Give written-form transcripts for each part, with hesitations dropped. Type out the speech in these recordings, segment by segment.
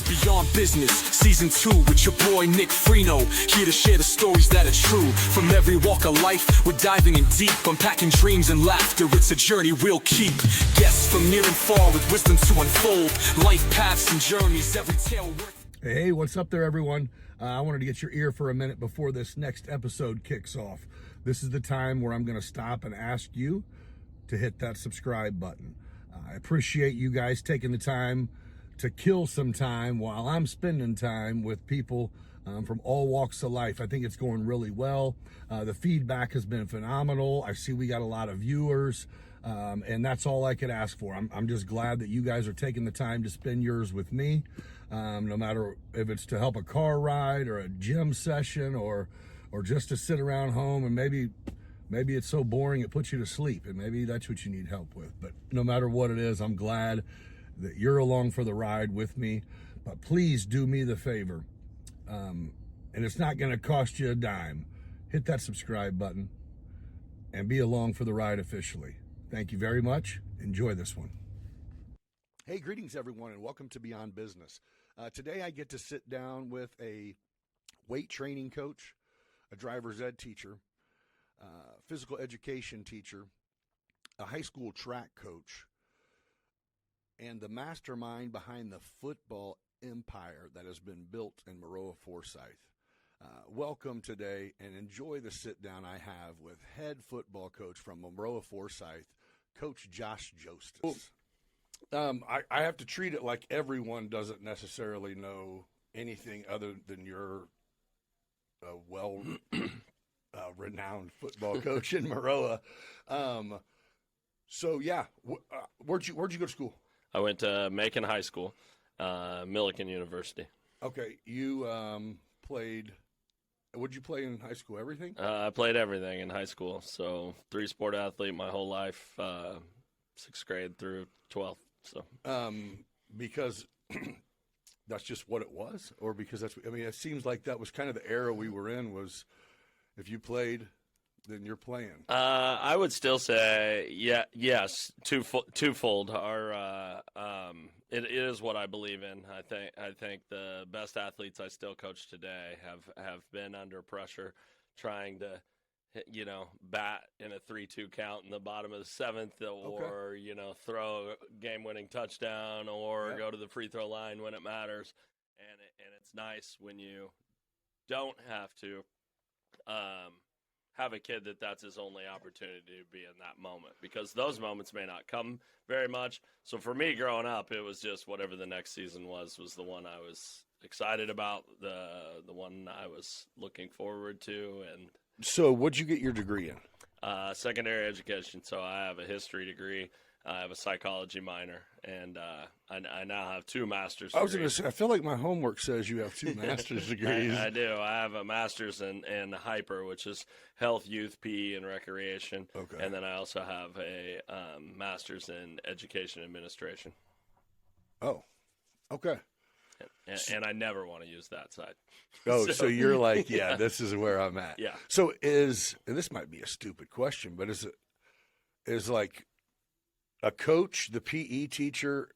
Beyond Business, Season 2 with your boy Nick Freno. Here to share the stories that are true. From every walk of life, we're diving in deep. Unpacking dreams and laughter, it's a journey we'll keep. Guests from near and far with wisdom to unfold. Life paths and journeys, every tale worth. Hey, what's up there, everyone? I wanted to get your ear for a minute before this next episode kicks off. This is the time where I'm going to stop and ask you to hit that subscribe button. I appreciate you guys taking the time to kill some time while I'm spending time with people from all walks of life. I think it's going really well. The feedback has been phenomenal. I see we got a lot of viewers, and that's all I could ask for. I'm just glad that you guys are taking the time to spend yours with me, no matter if it's to help a car ride or a gym session or just to sit around home and maybe it's so boring it puts you to sleep, and maybe that's what you need help with. But no matter what it is, I'm glad that you're along for the ride with me. But please do me the favor, and it's not going to cost you a dime. Hit that subscribe button and be along for the ride officially. Thank you very much. Enjoy this one. Hey, greetings everyone, and welcome to Beyond Business. Today I get to sit down with a weight training coach, a driver's ed teacher, physical education teacher, a high school track coach, and the mastermind behind the football empire that has been built in MAROA, FORSYTH. Welcome today, and enjoy the sit down I have with head football coach from MAROA, FORSYTH, Coach Josh JOSTES. I have to treat it like everyone doesn't necessarily know anything other than you're a renowned football coach in MAROA. So yeah, where'd you go to school? I went to Macon High School, Millikan University. Okay, you played. What'd you play in high school? Everything? I played everything in high school. So 3-sport athlete my whole life, 6th grade through 12th. So because that's just what it was, or because that's. I mean, it seems like that was kind of the era we were in. Was if you played, then you're playing. I would still say, yes, twofold. It is what I believe in. I think the best athletes I still coach today have been under pressure, trying to, bat in a 3-2 count in the bottom of the 7th, or throw a game-winning touchdown, or go to the free throw line when it matters. And it's nice when you don't have to. Have a kid that's his only opportunity to be in that moment, because those moments may not come very much. So for me growing up, it was just whatever the next season was the one I was excited about, the one I was looking forward to. And so what'd you get your degree in? Secondary education. So I have a history degree. I have a psychology minor, and I now have 2 master's degrees. I was going to say, I feel like my homework says you have 2 master's degrees. I do. I have a master's in HYPER, which is health, youth, PE, and recreation. Okay. And then I also have a master's in education administration. Oh, okay. And I never want to use that side. Oh, so you're like, yeah, this is where I'm at. Yeah. So and this might be a stupid question, but is like a coach, the PE teacher,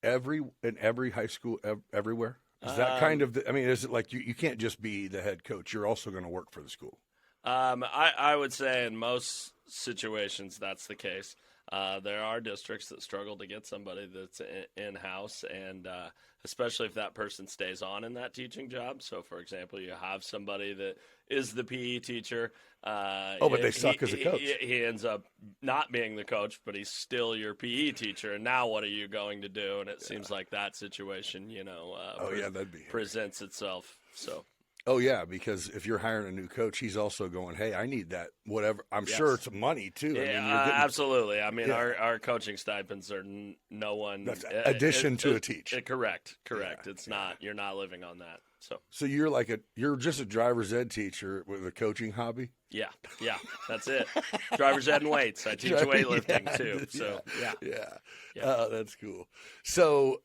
in every high school everywhere? Is that kind of is it like you can't just be the head coach? You're also going to work for the school. I would say in most situations that's the case. There are districts that struggle to get somebody that's in-house, and especially if that person stays on in that teaching job. So, for example, you have somebody that is the PE teacher. But they suck as a coach. He ends up not being the coach, but he's still your PE teacher. And now what are you going to do? And it seems like that situation, presents itself. So. Oh, yeah, because if you're hiring a new coach, he's also going, hey, I need that, whatever. I'm sure it's money, too. Yeah, absolutely. Our coaching stipends are no one. That's addition to a teach. Correct. Yeah, it's not. You're not living on that. So you're just a driver's ed teacher with a coaching hobby? Yeah, that's it. Driver's ed and weights. I teach weightlifting, too. So, yeah. Oh, that's cool. So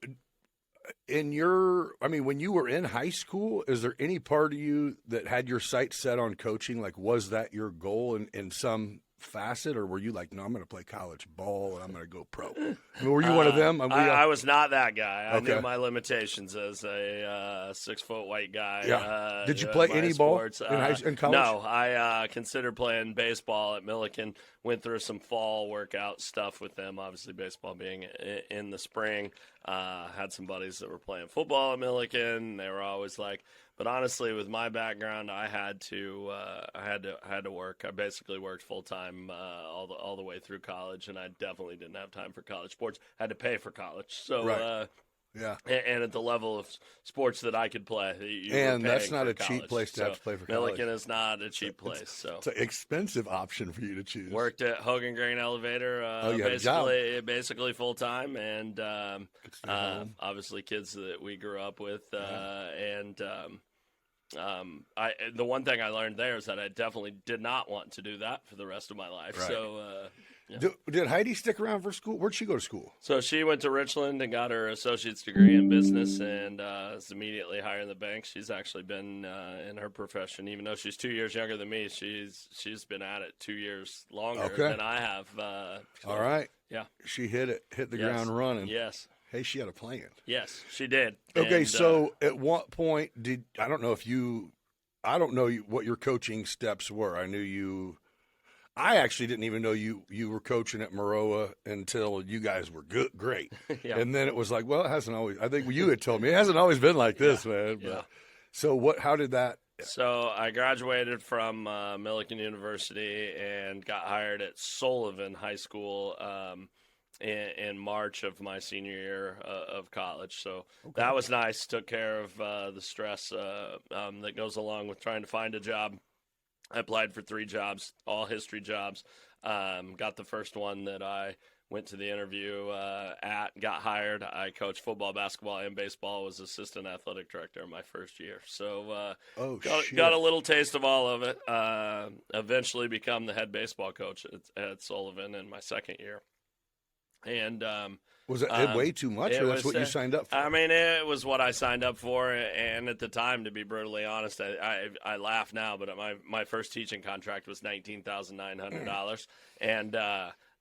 when you were in high school, is there any part of you that had your sights set on coaching? Like, was that your goal in some facet, or were you like, no, I'm going to play college ball and I'm going to go pro? I mean, were you one of them? I was not that guy. I Okay. knew my limitations as a 6-foot white guy. Yeah. Did you play any sports. ball in college? No, I considered playing baseball at Milliken. Went through some fall workout stuff with them, obviously baseball being in the spring. Had some buddies that were playing football at Milliken. They were always like, but honestly, with my background, I had to work. I basically worked full time all the way through college, and I definitely didn't have time for college sports. Had to pay for college, so Right. Yeah. And at the level of sports that I could play, And that's not a cheap place to have to play for college. Milliken is not a cheap place. So it's an expensive option for you to choose. worked at Hogan Grain Elevator, you had a job. basically full time, and obviously kids that we grew up with, and the one thing I learned there is that I definitely did not want to do that for the rest of my life. Right. So. Yeah. Did Heidi stick around for school? Where'd she go to school? So she went to Richland and got her associate's degree in business, and is immediately hired in the bank. She's actually been in her profession, even though she's 2 years younger than me. She's been at it 2 years longer than I have. All right. Yeah. She hit the ground running. Yes. Hey, she had a plan. Yes, she did. Okay, and, so at what point I don't know what your coaching steps were. I actually didn't even know you were coaching at MAROA until you guys were great. Yeah. And then it was like, well, it hasn't always, I think you had told me, it hasn't always been like this, man. But, yeah. So how did that? So I graduated from Milliken University and got hired at Sullivan High School in March of my senior year of college. So that was nice. Took care of the stress that goes along with trying to find a job. I applied for 3 jobs, all history jobs. Got the first one that I went to the interview at, got hired. I coached football, basketball, and baseball, was assistant athletic director in my first year. So got a little taste of all of it. Eventually become the head baseball coach at Sullivan in my second year. And was it way too much, or that's what you signed up for? I mean, it was what I signed up for, and at the time, to be brutally honest, I laugh now, but my first teaching contract was $19,900, and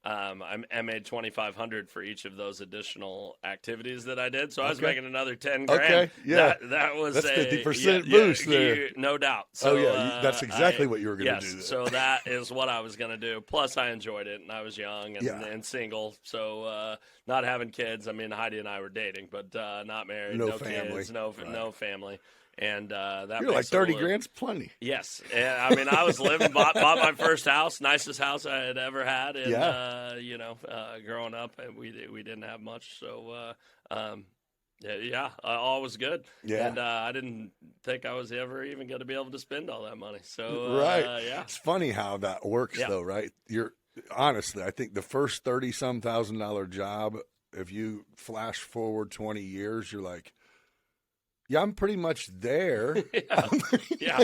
I made $2,500 for each of those additional activities that I did, so I was making another $10,000. Okay, yeah, that was that's 50% yeah, boost there, no doubt. So, that's exactly what you were going to do. So that is what I was going to do. Plus, I enjoyed it, and I was young and single, so not having kids. I mean, Heidi and I were dating, but not married, no family. kids, no family. And that you're like 30 grand's plenty. Yes, and I mean, I was bought my first house, nicest house I had ever had, and growing up, we didn't have much, so all was good. Yeah, and I didn't think I was ever even going to be able to spend all that money. So right, it's funny how that works, though, right? Honestly, I think the first $30-some thousand job, if you flash forward 20 years, you're like, yeah, I'm pretty much there. Yeah.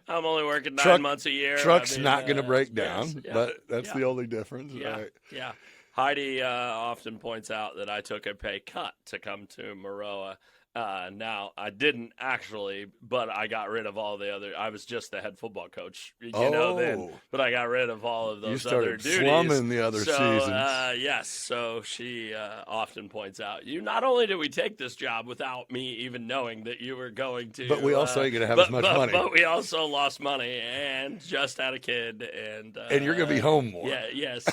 I'm only working 9 months a year. Truck's not going to break down, but that's the only difference, right? Yeah. Heidi often points out that I took a pay cut to come to MAROA. Now, I didn't actually, but I got rid of all the other. I was just the head football coach, then. But I got rid of all of those other duties. You started slumming the other seasons. Yes. So she often points out, not only did we take this job without me even knowing that you were going to, but we also ain't going to have as much money. But we also lost money and just had a kid, and you're going to be home more. Yeah. Yes.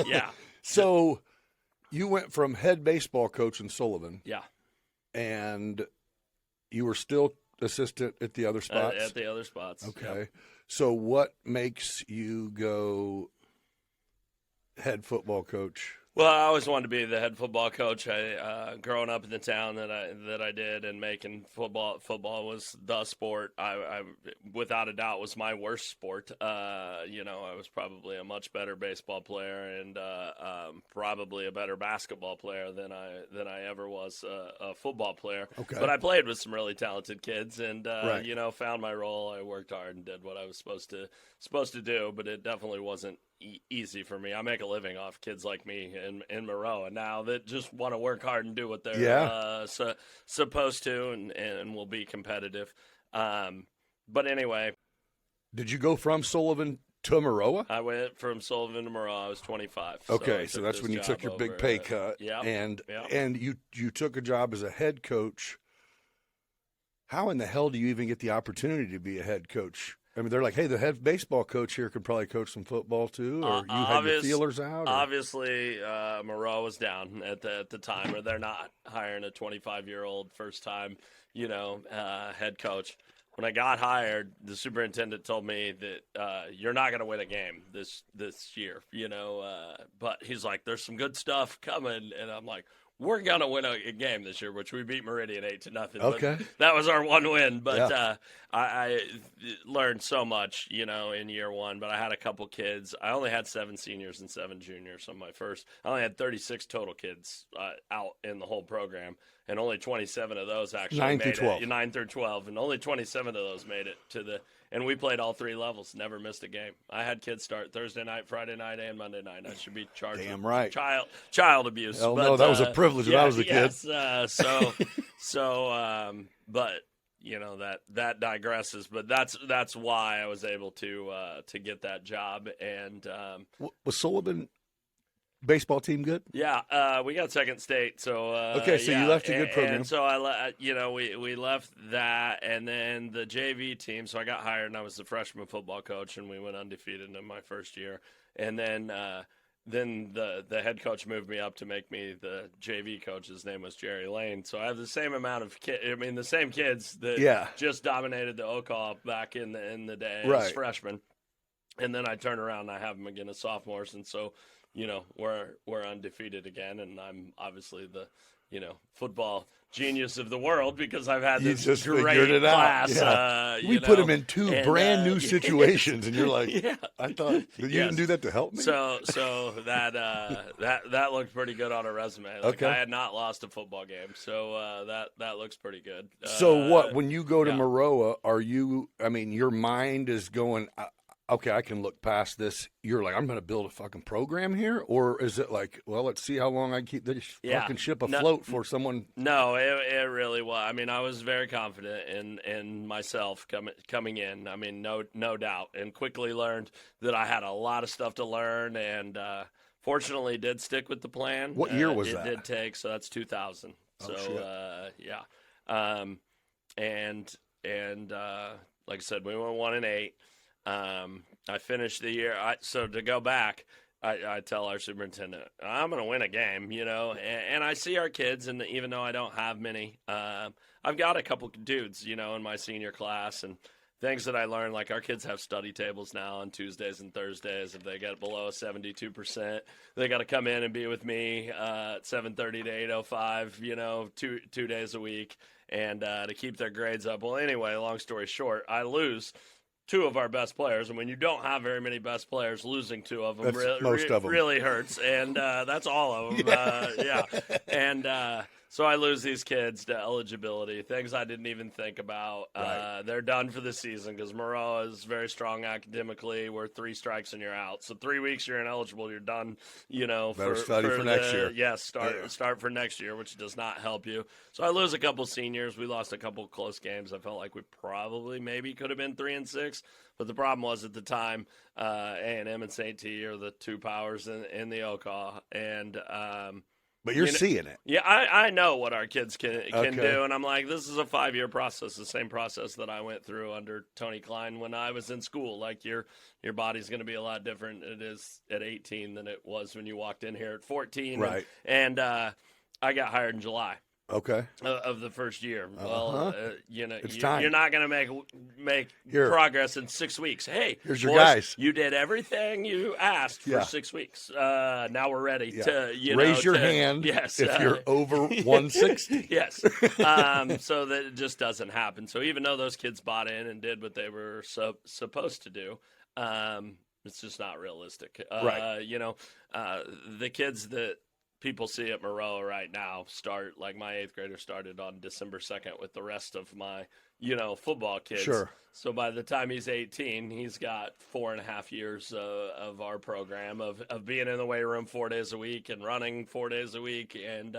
Yeah. So you went from head baseball coach in Sullivan. Yeah. And you were still assistant at the other spots? At the other spots. Okay. Yep. So what makes you go head football coach? Well, I always wanted to be the head football coach. Growing up in the town that I did, and making football was the sport. I without a doubt was my worst sport. I was probably a much better baseball player and probably a better basketball player than I ever was a football player. Okay. But I played with some really talented kids, and right. Found my role. I worked hard and did what I was supposed to do. But it definitely wasn't easy for me. I make a living off kids like me in MAROA now that just want to work hard and do what they're supposed to and will be competitive. But anyway. Did you go from Sullivan to MAROA? I went from Sullivan to MAROA. I was 25. Okay, I so took that's this when you took job your big over pay at- cut. Yep. And Yep. and you took a job as a head coach. How in the hell do you even get the opportunity to be a head coach? I mean, they're like, hey, the head baseball coach here could probably coach some football too, or you had your feelers out? Or? Obviously, MAROA was down at the time, or they're not hiring a 25-year-old first time, head coach. When I got hired, the superintendent told me that you're not going to win a game this year, but he's like, there's some good stuff coming, and I'm like, we're going to win a game this year, which we beat Meridian 8-0. Okay. But that was our one win. But Yeah. I learned so much, in year one. But I had a couple kids. I only had 7 seniors and 7 juniors on my first. I only had 36 total kids out in the whole program. And only 27 of those actually 9 made through 12. it. 9 through 12. And only 27 of those made it to the – and we played all 3 levels, never missed a game. I had kids start Thursday night, Friday night, and Monday night. I should be charged Damn with right. child abuse. Hell but, no, that was a privilege when I was a kid. Yes, but that digresses. But that's why I was able to get that job. And Was Sullivan baseball team good? yeah, we got second state. So Okay, so you left a good program. And so we left that, and then the JV team. So I got hired, and I was the freshman football coach, and we went undefeated in my first year. And then the head coach moved me up to make me the JV coach. His name was Jerry Lane. So I have the same amount of the same kids that just dominated the OCAW back in the day as freshmen. And then I turn around and I have them again as sophomores, and so we're undefeated again, and I'm obviously the football genius of the world because I've had this just great figured it class. out. We put them in 2 brand new situations, and you're like, yeah. I thought you didn't do that to help me. So that looked pretty good on a resume. Like, Okay. I had not lost a football game, so that looks pretty good. So what? When you go to yeah. MAROA, are you? I mean, your mind is going. Okay, I can look past this. You're like, I'm going to build a fucking program here, or is it like, well, let's see how long I keep this fucking ship afloat for someone? No, it really was. I mean, I was very confident in myself coming in. I mean, no doubt, and quickly learned that I had a lot of stuff to learn, and fortunately did stick with the plan. What year was that? It did take, so that's 2000. Oh, so shit. yeah, and like I said, we went 1-8. I finished the year. So to go back, I tell our superintendent, I'm going to win a game, and I see our kids, and even though I don't have many, I've got a couple dudes, in my senior class, and things that I learned, like our kids have study tables now on Tuesdays and Thursdays. If they get below 72%, they got to come in and be with me at 7:30 to 8:05, 2 days a week, and to keep their grades up. Well, anyway, long story short, I lose 2 of our best players, and when you don't have very many best players, losing 2 of them really hurts, and that's all of them. Yeah. And so I lose these kids to eligibility, things I didn't even think about. Right. They're done for the season because MAROA is very strong academically. We're 3 strikes and you're out. So 3 weeks you're ineligible, you're done. Better study for next year. Yes, start for next year, which does not help you. So I lose a couple seniors. We lost a couple close games. I felt like we probably maybe could have been 3-6. But the problem was at the time, A&M and St. T are the 2 powers in the OCAW, and but you're seeing it. Yeah, I know what our kids can do, and I'm like, this is a 5-year process, the same process that I went through under Tony Klein when I was in school. Like your body's going to be a lot different. It is at 18 than it was when you walked in here at 14. Right. And I got hired in July. Okay. Of the first year. Well, it's time. You're not going to make progress in 6 weeks. Hey, here's your boys, guys. You did everything you asked for 6 weeks. Now we're ready to raise your hand. Yes, if you're over 160. Yes. So that it just doesn't happen. So even though those kids bought in and did what they were supposed to do, it's just not realistic. Right. The kids that people see at MAROA right now start, like my 8th grader started on December 2nd with the rest of my, football kids. Sure. So by the time he's 18, he's got 4.5 years of our program of being in the weight room 4 days a week and running 4 days a week. And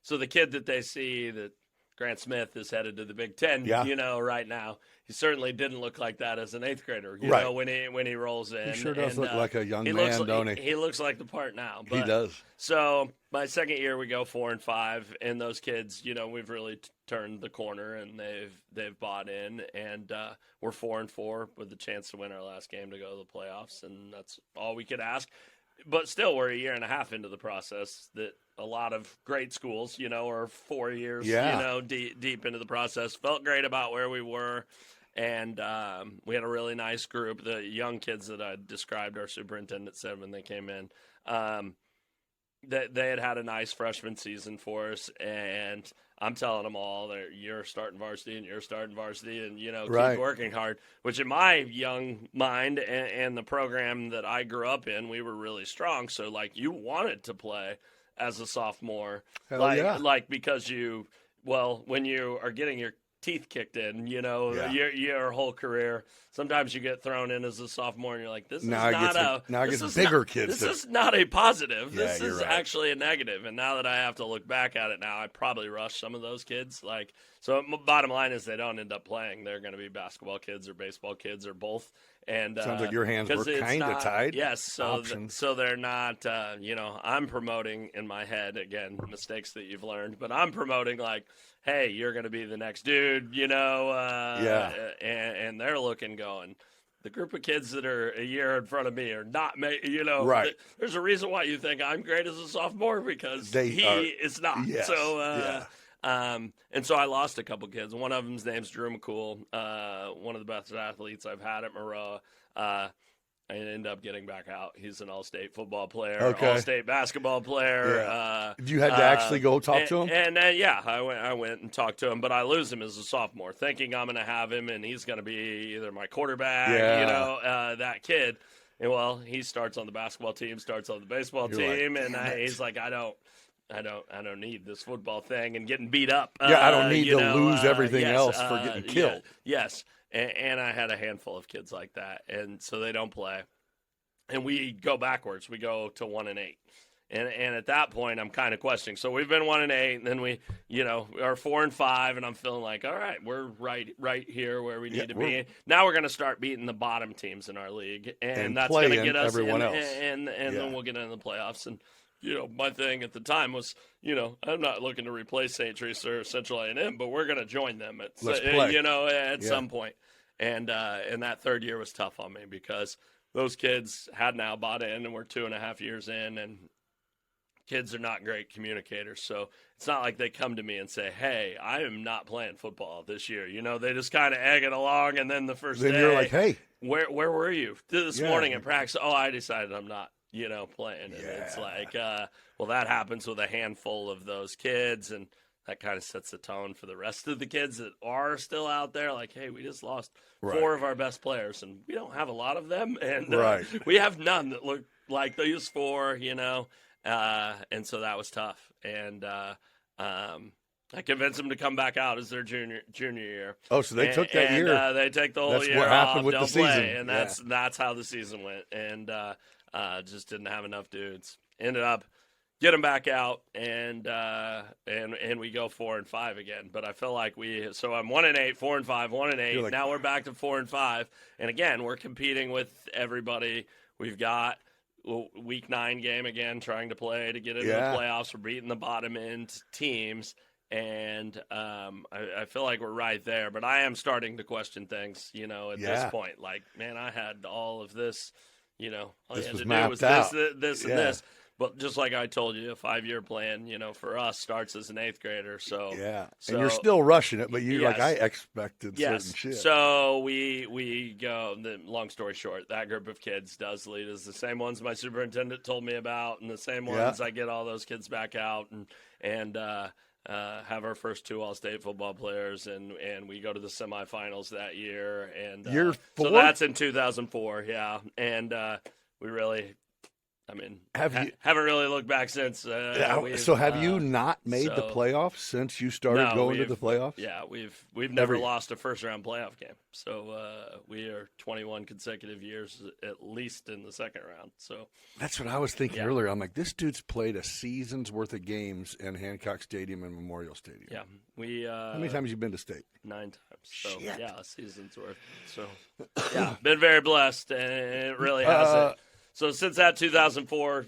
so the kid that they see that Grant Smith is headed to the Big Ten, Yeah. right now. He certainly didn't look like that as an 8th grader, Right. when he rolls in. He sure does look like a young he man, looks like, don't he? He looks like the part now. He does. So my second year, we go 4-5, and those kids, we've really turned the corner, and they've bought in, and we're 4-4 with the chance to win our last game to go to the playoffs, and that's all we could ask. But still, we're a year and a half into the process that a lot of great schools, are 4 years, deep into the process. Felt great about where we were, and we had a really nice group. The young kids that I described, our superintendent said when they came in, that they had a nice freshman season for us, and I'm telling them all that you're starting varsity and you're starting varsity, and Right. keep working hard. Which in my young mind and the program that I grew up in, we were really strong. So like you wanted to play as a sophomore, Hell yeah. because when you are getting your teeth kicked in, your whole career. Sometimes you get thrown in as a sophomore, and you're like, "This is not a." Now it this gets is bigger not, kids. This is not a positive. Yeah, This you're is right. actually a negative. And now that I have to look back at it now, I probably rushed some of those kids. So bottom line is they don't end up playing. They're going to be basketball kids or baseball kids or both. And Sounds like your hands were kind of tied. Yes, so Options. they're not. I'm promoting in my head again mistakes that you've learned, but I'm promoting like, hey, you're going to be the next dude, Yeah. And they're looking, going, the group of kids that are a year in front of me are not, Right. There's a reason why you think I'm great as a sophomore because he is not. Yes, So, yeah. and so I lost a couple kids. One of them's name's Drew McCool, one of the best athletes I've had at MAROA. I ended up getting back out. He's an all-state football player, Okay. all-state basketball player. Yeah. You had to actually go talk to him? And I went and talked to him, but I lose him as a sophomore, thinking I'm going to have him and he's going to be either my quarterback, that kid. And well, he starts on the basketball team, starts on the baseball team, and he's like, I don't need this football thing and getting beat up. I don't need to lose everything else for getting killed. Yes. And I had a handful of kids like that, and so they don't play. And we go backwards. We go to 1-8. And at that point, I'm kind of questioning. So we've been 1-8, and then we, are 4-5, and I'm feeling like, all right, we're right here where we need to be. Now we're going to start beating the bottom teams in our league, and that's going to get us everyone else. And then we'll get into the playoffs. And my thing at the time was, I'm not looking to replace St. Teresa or Central A&M, but we're going to join them at some point. And that third year was tough on me because those kids had now bought in, and we're 2.5 years in, and kids are not great communicators. So it's not like they come to me and say, hey, I am not playing football this year. They just kind of egg it along, and then the first day, you're like, hey. Where were you this morning in practice? Oh, I decided I'm not. Playing. And it's like, well, that happens with a handful of those kids, and that kind of sets the tone for the rest of the kids that are still out there. Like, hey, we just lost 4 of our best players, and we don't have a lot of them, and we have none that look like these 4, and so that was tough. And I convinced them to come back out as their junior year. Oh, so they took that year. They take the whole year what happened off, with don't the season. play, and that's how the season went. And just didn't have enough dudes. Ended up get them back out, and we go 4-5 again. But I feel like so I'm 1-8, 4-5, 1-8. Like, now we're back to 4-5, and again we're competing with everybody. We've got week 9 game again, trying to play to get into the playoffs. We're beating the bottom end teams. And I feel like we're right there, but I am starting to question things, at this point. Like, man, I had all of this, all this you had was to do mapped was out. this, and this. But just like I told you, a 5-year plan, for us starts as an 8th grader. So and you're still rushing it, but you're yes. like, I expected certain shit. So we go. Long story short, that group of kids does lead us the same ones my superintendent told me about, and the same ones I get all those kids back out and have our first 2 all-state football players, and we go to the semifinals that year. And Year 4? So that's in 2004, and we really. I mean, Have haven't really looked back since. So have you not made the playoffs since you started going to the playoffs? Yeah, we've never lost a first-round playoff game. So we are 21 consecutive years at least in the second round. So that's what I was thinking earlier. I'm like, this dude's played a season's worth of games in Hancock Stadium and Memorial Stadium. Yeah, how many times have you been to state? 9 times. So Shit. yeah, a season's worth. So yeah, been very blessed, and it really has. So since that 2004,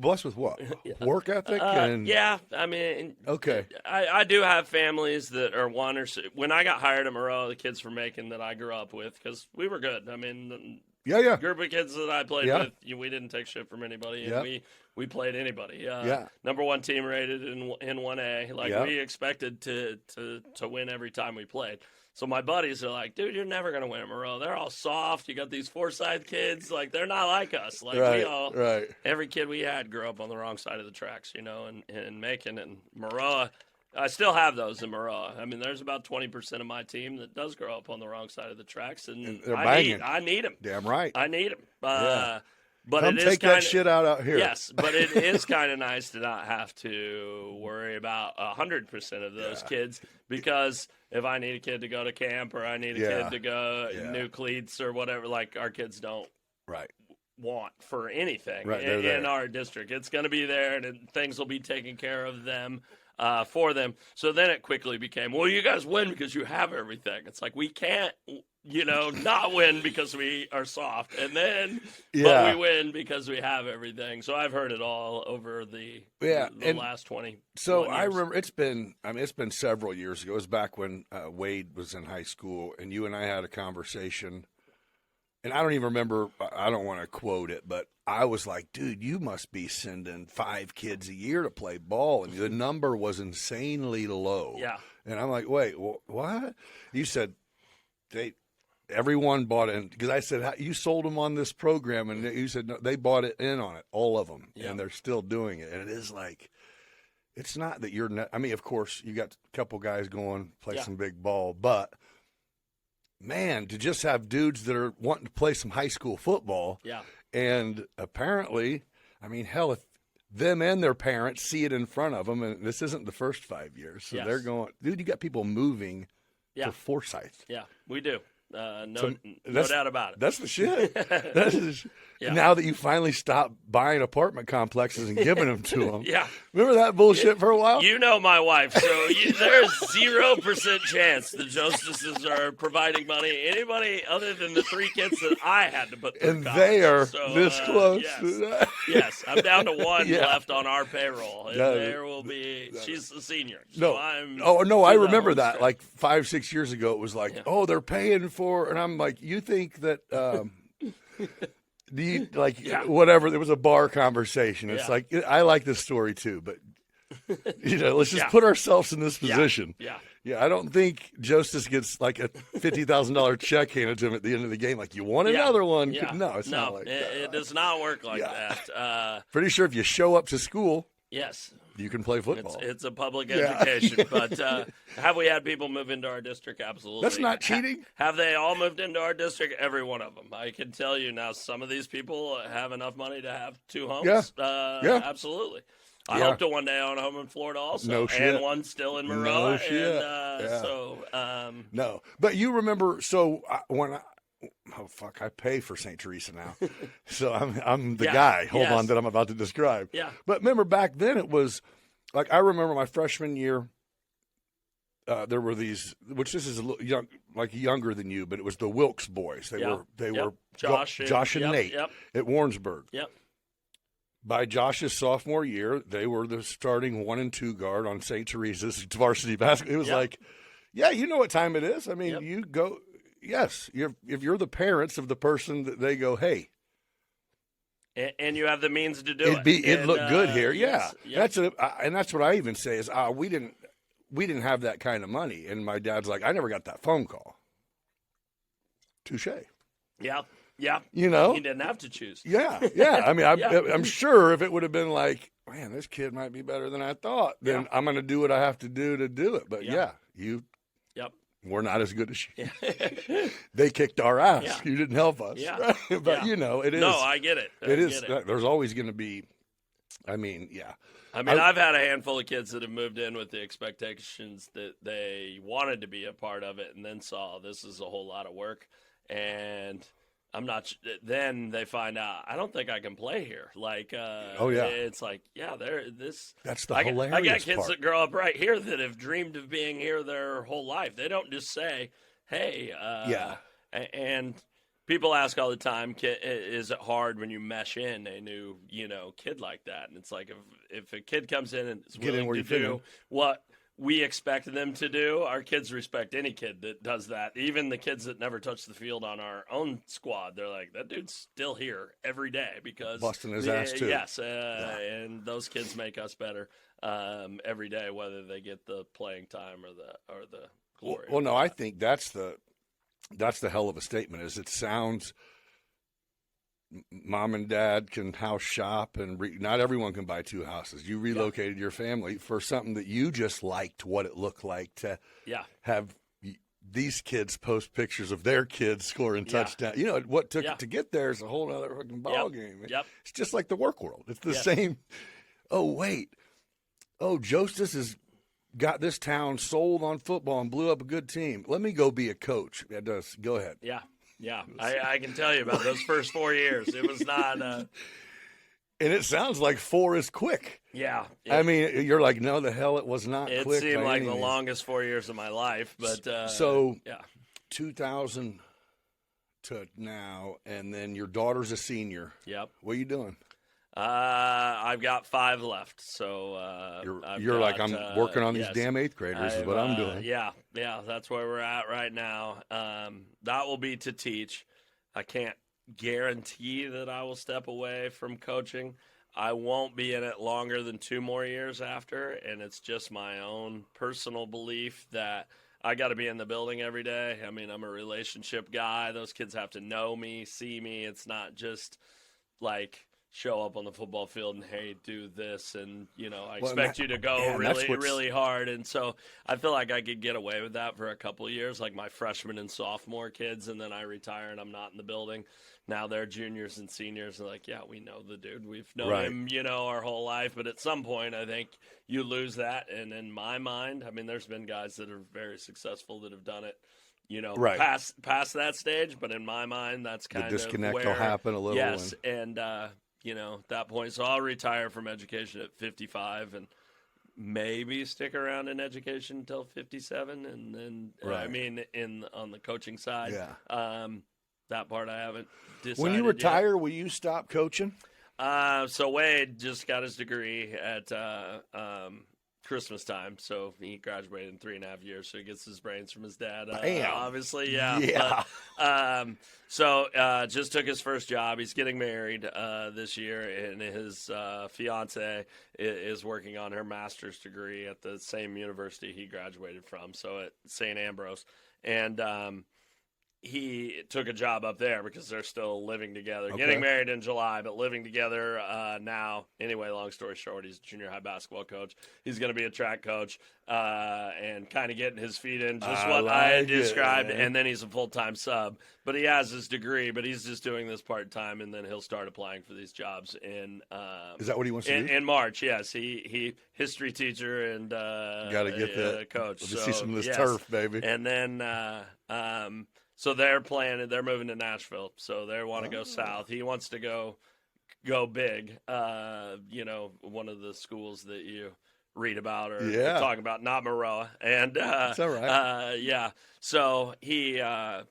blessed with what? Work ethic and yeah. I mean, okay. I do have families that are wonders. When I got hired at MAROA, the kids from Macon that I grew up with, because we were good. I mean, group of kids that I played with, we didn't take shit from anybody, and we played anybody. Number one team rated in 1A. Like we expected to win every time we played. So my buddies are like, dude, you're never going to win at MAROA. They're all soft. You got these FORSYTH kids. Like, they're not like us. Like, every kid we had grew up on the wrong side of the tracks, and Macon and MAROA. I still have those in MAROA. I mean, there's about 20% of my team that does grow up on the wrong side of the tracks, and I need them. Damn right. I need them. But come take that shit out here. Yes, but it is kind of nice to not have to worry about 100% of those kids, because if I need a kid to go to camp or I need a kid to go new cleats or whatever, like our kids don't want for anything in our district. It's going to be there, and things will be taken care of them. For them. So then it quickly became, well, you guys win because you have everything. It's like, we can't, not win because we are soft. And then, but we win because we have everything. So I've heard it all over the last 20. So years. I remember it's been several years ago. It was back when Wade was in high school, and you and I had a conversation. And I don't even remember, I don't want to quote it, but I was like, dude, you must be sending 5 kids a year to play ball. And the number was insanely low. Yeah. And I'm like, wait, what? You said everyone bought in. Because I said, you sold them on this program. And you said, no, they bought it in on it, all of them. Yeah. And they're still doing it. And it is like, it's not that you're not. I mean, of course, you got a couple guys going, play some big ball. But man, to just have dudes that are wanting to play some high school football. Yeah. And apparently, I mean, hell, if them and their parents see it in front of them, and this isn't the first 5 years, so they're going, dude, you got people moving to FORSYTH. Yeah, we do. No doubt about it. That's the shit. That is, now that you finally stopped buying apartment complexes and giving them to them. Remember that bullshit for a while? You know my wife, so there's 0% chance the Jostesses are providing money. Anybody other than the 3 kids that I had to put through and college. they are so, this close. Yes, I'm down to 1 left on our payroll, and there will be. She's a senior. So I remember that. Like 5-6 years ago, it was like, they're paying for, and I'm like, you think that. Whatever, there was a bar conversation. It's like, I like this story too, but let's just put ourselves in this position. I don't think Justice gets like a $50,000 check handed to him at the end of the game. Like, you want another one? No, it's not like that. It does not work like that. Pretty sure if you show up to school, you can play football. It's a public education. But have we had people move into our district? Absolutely. That's not cheating. Have they all moved into our district? Every one of them. I can tell you now, some of these people have enough money to have 2 homes. Absolutely. I hope to one day own a home in Florida also. No shit. And one still in MAROA. No shit. And, no. But you remember, so I pay for St. Teresa now. So I'm the guy, hold on, that I'm about to describe. Yeah. But remember back then it was, like, I remember my freshman year, there were these, which this is a little younger than you, but it was the Wilkes boys. They were Josh and Nate at Warrensburg. Yep. By Josh's sophomore year, they were the starting 1 and 2 guard on St. Teresa's varsity basketball. It was like, you know what time it is. I mean, you go. Yes, if you're the parents of the person that they go, hey, and you have the means to do it. It'd look good here. Yes, That's what I even say is we didn't have that kind of money, and my dad's like, I never got that phone call. Touche. Yeah. You know, he didn't have to choose. Yeah. I mean, I'm sure if it would have been like, man, this kid might be better than I thought, then I'm going to do what I have to do it. But we're not as good as you. Yeah. They kicked our ass. Yeah. You didn't help us. Yeah. But, Yeah. it is. No, I get it. It is. There's always going to be, yeah. I've had a handful of kids that have moved in with the expectations that they wanted to be a part of it and then saw this is a whole lot of work. And I'm not. Then they find out I don't think I can play here. Like, it's like, yeah, That's the I hilarious got kids part. that grow up right here that have dreamed of being here their whole life. They don't just say, "Hey," And people ask all the time, "Is it hard when you mesh in a new, kid like that?" And it's like if a kid comes in and is willing to do what we expect them to do, our kids respect any kid that does that. Even the kids that never touch the field on our own squad, they're like, that dude's still here every day because busting his ass too. Yes, and those kids make us better every day, whether they get the playing time or the glory. Well, no, I think that's the hell of a statement. Is it sounds. Mom and dad can house shop, and not everyone can buy two houses. You relocated your family for something that you just liked what it looked like to have these kids post pictures of their kids scoring touchdowns. What took it to get there is a whole other fucking ball game. Yep. It's just like the work world. It's the same. Oh, wait. Oh, Jostes has got this town sold on football and blew up a good team. Let me go be a coach. That does. Go ahead. Yeah. Yeah, I can tell you about those first 4 years. It was not. And it sounds like 4 is quick. Yeah. I mean, you're like, no, the hell, it was not quick. It seemed like the longest 4 years of my life. But 2000 to now, and then your daughter's a senior. Yep. What are you doing? I've got 5 left, so I'm working on these damn 8th graders is what I'm doing. Yeah, that's where we're at right now. That will be to teach. I can't guarantee that I will step away from coaching. I won't be in it longer than 2 more years after, and it's just my own personal belief that I got to be in the building every day. I mean, I'm a relationship guy. Those kids have to know me, see me. It's not just like show up on the football field and, hey, do this, and, I expect you to go really hard. And so I feel like I could get away with that for a couple of years, like my freshman and sophomore kids, and then I retire and I'm not in the building. Now they're juniors and seniors, and like, yeah, we know the dude. We've known him, our whole life. But at some point, I think you lose that. And in my mind, I mean, there's been guys that are very successful that have done it, past that stage. But in my mind, that's kind of the disconnect will happen a little. Yes, and that point. So I'll retire from education at 55 and maybe stick around in education until 57. And then, on the coaching side, that part I haven't decided. When you retire, will you stop coaching? So Wade just got his degree at Christmas time, so he graduated in 3.5 years, so he gets his brains from his dad. Obviously, yeah. But, just took his first job. He's getting married this year, and his fiance is working on her master's degree at the same university he graduated from, so at St. Ambrose. And he took a job up there because they're still living together. Okay. Getting married in July, but living together now. Anyway, long story short, he's a junior high basketball coach. He's going to be a track coach and kind of getting his feet in, just what I had described. And then he's a full-time sub. But he has his degree, but he's just doing this part-time, and then he'll start applying for these jobs in is that what he wants to do? In March, yes. He history teacher and got to get that coach. Let's see some of this turf, baby. And then so they're planning. They're moving to Nashville, so they want to go south. He wants to go big. One of the schools that you read about or talk about, not MAROA. And that's all right. So he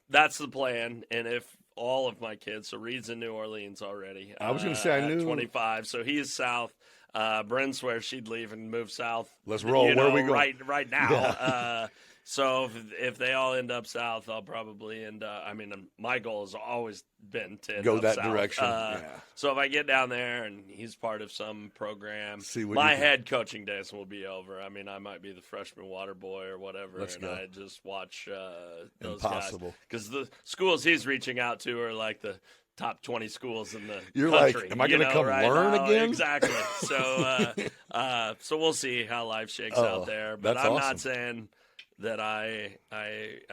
that's the plan. And if all of my kids, so Reed's in New Orleans already. I was going to say I knew 25. So he's south. Bryn swears she'd leave and move south. Let's roll. Where are we going? Right now. Yeah. So if they all end up south, I'll probably end up. I mean, my goal has always been to go that south. direction. So if I get down there and he's part of some program, my head coaching days will be over. I mean, I might be the freshman water boy or whatever, I just watch those Impossible. guys. Because the schools he's reaching out to are like the top 20 schools in the You're country. Like, am I going to come learn again? Exactly. So, so we'll see how life shakes out there. But I'm not saying that I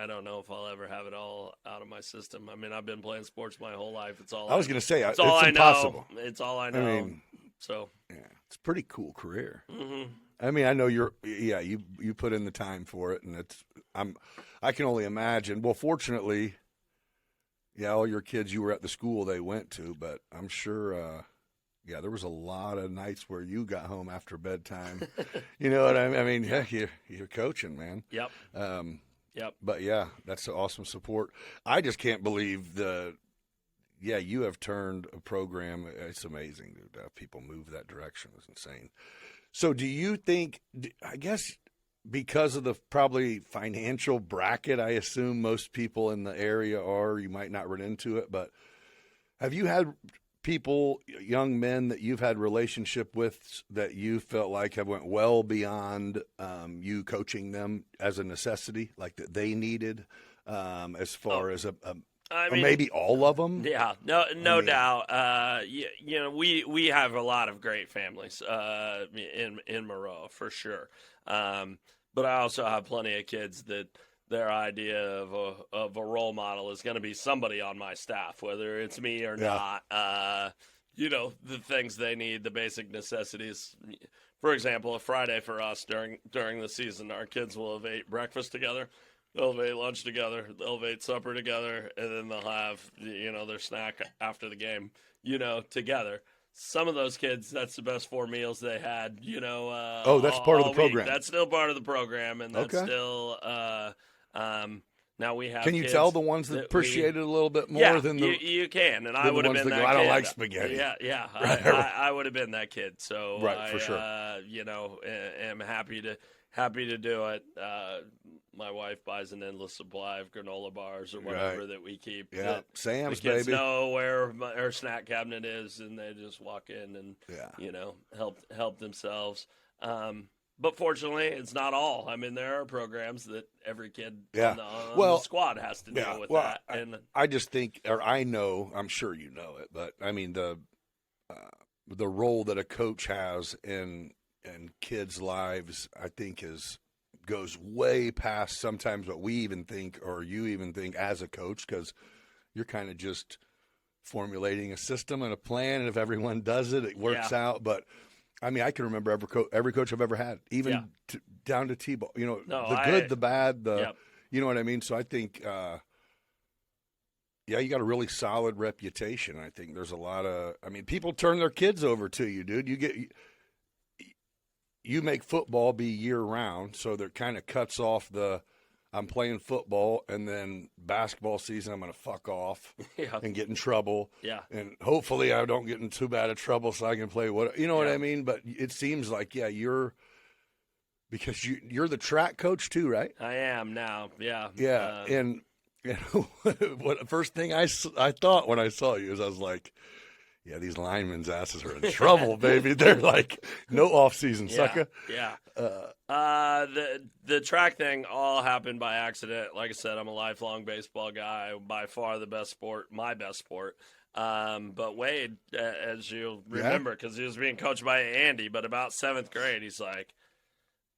don't know if I'll ever have it all out of my system. I mean, I've been playing sports my whole life. It's all I was going to say, it's it's all I impossible. know. It's all I know. I mean, so yeah, it's a pretty cool career. mm-hmm. I mean, I know you put in the time for it, and I can only imagine. Well, fortunately, yeah, all your kids, you were at the school they went to, but I'm sure, there was a lot of nights where you got home after bedtime. You know what I mean? I mean, heck, you're coaching, man. Yep. Yep. But yeah, that's awesome support. I just can't believe you have turned a program. It's amazing to have people move that direction. It's insane. So do you think, I guess because of the probably financial bracket, I assume most people in the area are, you might not run into it, but have you had people, young men that you've had relationship with that you felt like have went well beyond you coaching them as a necessity, like that they needed as far as I mean, maybe all of them? Yeah, no doubt. We have a lot of great families in MAROA for sure. But I also have plenty of kids that their idea of a role model is going to be somebody on my staff, whether it's me or not. The things they need, the basic necessities. For example, a Friday for us during the season, our kids will have ate breakfast together. They'll have ate lunch together. They'll have ate supper together, and then they'll have their snack after the game. Together. Some of those kids, that's the best 4 meals they had. That's part of the program. That's still part of the program, and that's still. Now we have. Can you kids tell the ones that appreciate it a little bit more than the? You can, and I would have been that kid. I don't like spaghetti. Yeah. I would have been that kid. So right, for sure. Am happy to do it. My wife buys an endless supply of granola bars or whatever that we keep. Yeah, Sam's, the kids baby. know where our snack cabinet is, and they just walk in and help themselves. But fortunately, it's not all. I mean, there are programs that every kid on the squad has to deal with that. And I just think, or I know, I'm sure you know it, but I mean the role that a coach has in kids' lives, I think goes way past sometimes what we even think or you even think as a coach, because you're kind of just formulating a system and a plan, and if everyone does it, it works out. But I mean, I can remember every coach I've ever had, even down to T-ball. The good, the bad, you know what I mean? So I think, you got a really solid reputation. I think there's a lot of, people turn their kids over to you, dude. You make football be year-round, so that kind of cuts off I'm playing football, and then basketball season I'm going to fuck off and get in trouble. Yeah. And hopefully I don't get in too bad of trouble so I can play what I mean? But it seems like, because you're the track coach too, right? I am now, yeah. Yeah, and what first thing I thought when I saw you is I was like, yeah, these linemen's asses are in trouble, baby. They're like, no off-season, sucker. Yeah. The track thing all happened by accident. Like I said, I'm a lifelong baseball guy. By far the best sport, my best sport. But Wade, as you'll remember, because he was being coached by Andy, but about 7th grade, he's like,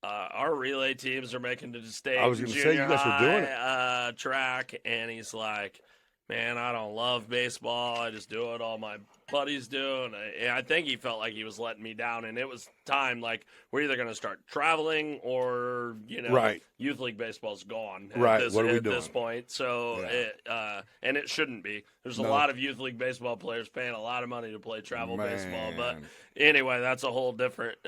our relay teams are making the state I was going to say, you guys were doing it. Track, and he's like, man, I don't love baseball. I just do it all my buddies do. And I think he felt like he was letting me down. And it was time, like, we're either going to start traveling or, youth league baseball's gone at this point. So, and it shouldn't be. There's a lot of youth league baseball players paying a lot of money to play travel baseball. But anyway, that's a whole different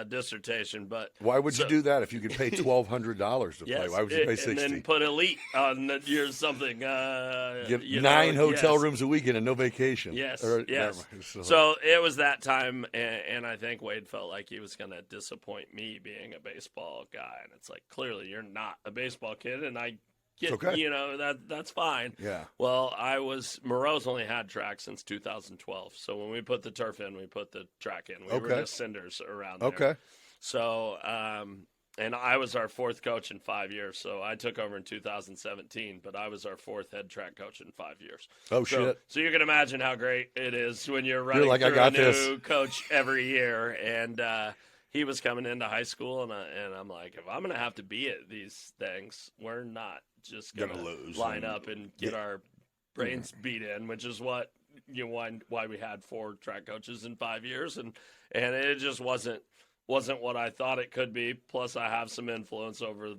dissertation. But why would you do that if you could pay $1,200 to play? Why would you pay $60? And then put elite on your something. Get 9 hotel rooms a weekend and no vacation. Yes. So it was that time, and I think Wade felt like he was going to disappoint me being a baseball guy. And it's like, clearly you're not a baseball kid, and I get, that's fine. Yeah. Well, MAROA's only had track since 2012. So when we put the turf in, we put the track in. We were just cinders around there. Okay. So, and I was our 4th coach in 5 years. So I took over in 2017, but I was our 4th head track coach in 5 years. Oh, shit. So you can imagine how great it is when you're running through a new coach every year. And he was coming into high school, and I'm like, if I'm gonna have to be at these things, we're not just gonna lose line up and get our brains beat in, which is what why we had 4 track coaches in 5 years, and it just wasn't what I thought it could be. Plus, I have some influence over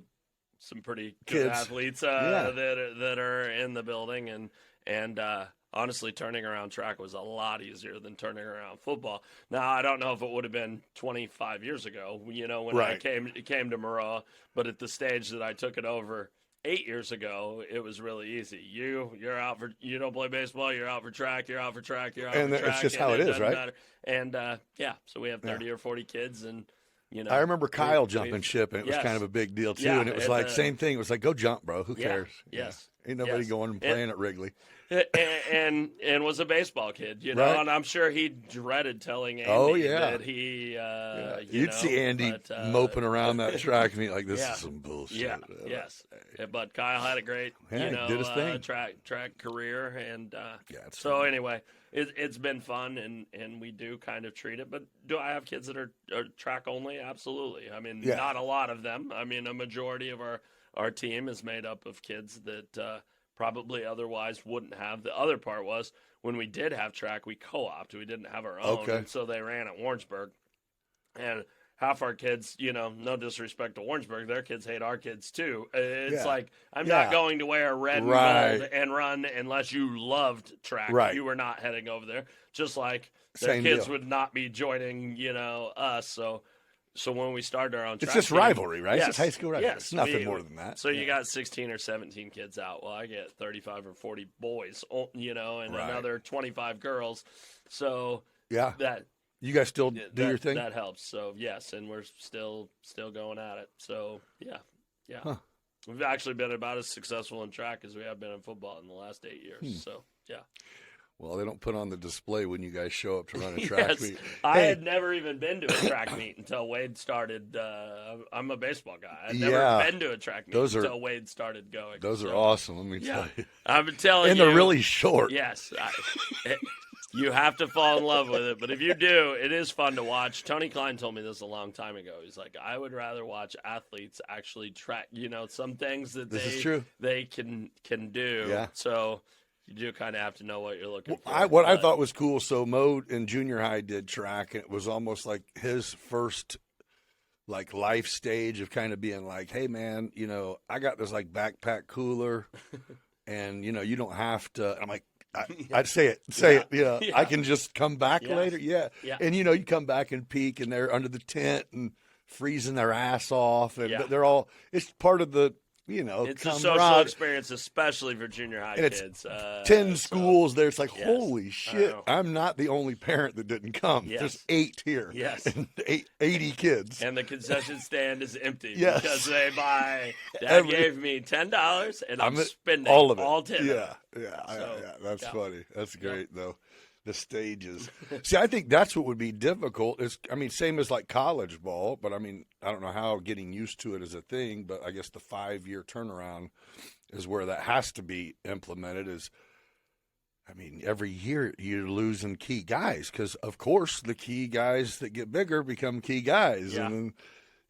some pretty good Kids. athletes that are in the building, and honestly, turning around track was a lot easier than turning around football. Now, I don't know if it would have been 25 years ago, when I came to MAROA, but at the stage that I took it over 8 years ago, it was really easy. You're out for, you don't play baseball, you're out for track, you're out for track, you're out for track. And it's just how it is, right? Matter. And so we have 30 or 40 kids, and I remember Kyle jumping ship, and it was kind of a big deal too. Yeah, and it was like same thing. It was like, go jump, bro. Who cares? Yes. Ain't nobody going and playing at Wrigley. And was a baseball kid, Right. and I'm sure he dreaded telling Andy that he, You'd see Andy moping around that track meet like, this is some bullshit. Yeah, yes. But Kyle had a great, did his thing. track career, and it's so anyway, it's been fun, and we do kind of treat it. But do I have kids that are track only? Absolutely. I mean, not a lot of them. I mean, a majority of our team is made up of kids that probably otherwise wouldn't have. The other part was when we did have track, we co-opted. We didn't have our own, and so they ran at Warrensburg. And half our kids, no disrespect to Warrensburg, their kids hate our kids too. It's like, I'm not going to wear red and gold and run unless you loved track. Right. You were not heading over there. Just like their Same kids deal. would not be joining, us. So when we started our own track It's just team, rivalry, right? Yes, It's just high school rivalry. yes, It's nothing more than that. So you got 16 or 17 kids out. Well, I get 35 or 40 boys, and another 25 girls. So that you guys still do your thing? That helps. So yes, and we're still going at it. So yeah. Huh. We've actually been about as successful in track as we have been in football in the last 8 years. So yeah. Well, they don't put on the display when you guys show up to run a track meet. I had never even been to a track meet until Wade started. I'm a baseball guy. I'd never been to a track meet until Wade started going. Those are awesome, let me tell you. I'm telling you. And they're really short. Yes. You have to fall in love with it. But if you do, it is fun to watch. Tony Klein told me this a long time ago. He's like, I would rather watch athletes actually track, some things that they can do. Yeah. So you do kind of have to know what you're looking for. I thought was cool, so Mo in junior high did track, and it was almost like his first life stage of kind of being like, hey man, I got this backpack cooler and you don't have to. I'm like, I'd say it. I can just come back later. Yeah. And you come back and peek, and they're under the tent and freezing their ass off, and they're all. It's part of the. It's a social experience, especially for junior high kids. 10 schools there. It's like, holy shit, I'm not the only parent that didn't come. Yes. There's 8 here. Yes. And 80 kids. And the concession stand is empty because they buy, Dad gave me $10 and I'm spending all of it. All 10. Yeah. That's funny. That's great, though. The stages. See, I think that's what would be difficult. Same as college ball, but I don't know how getting used to it is a thing, but I guess the 5-year turnaround is where that has to be implemented every year you're losing key guys because, of course, the key guys that get bigger become key guys. Yeah. And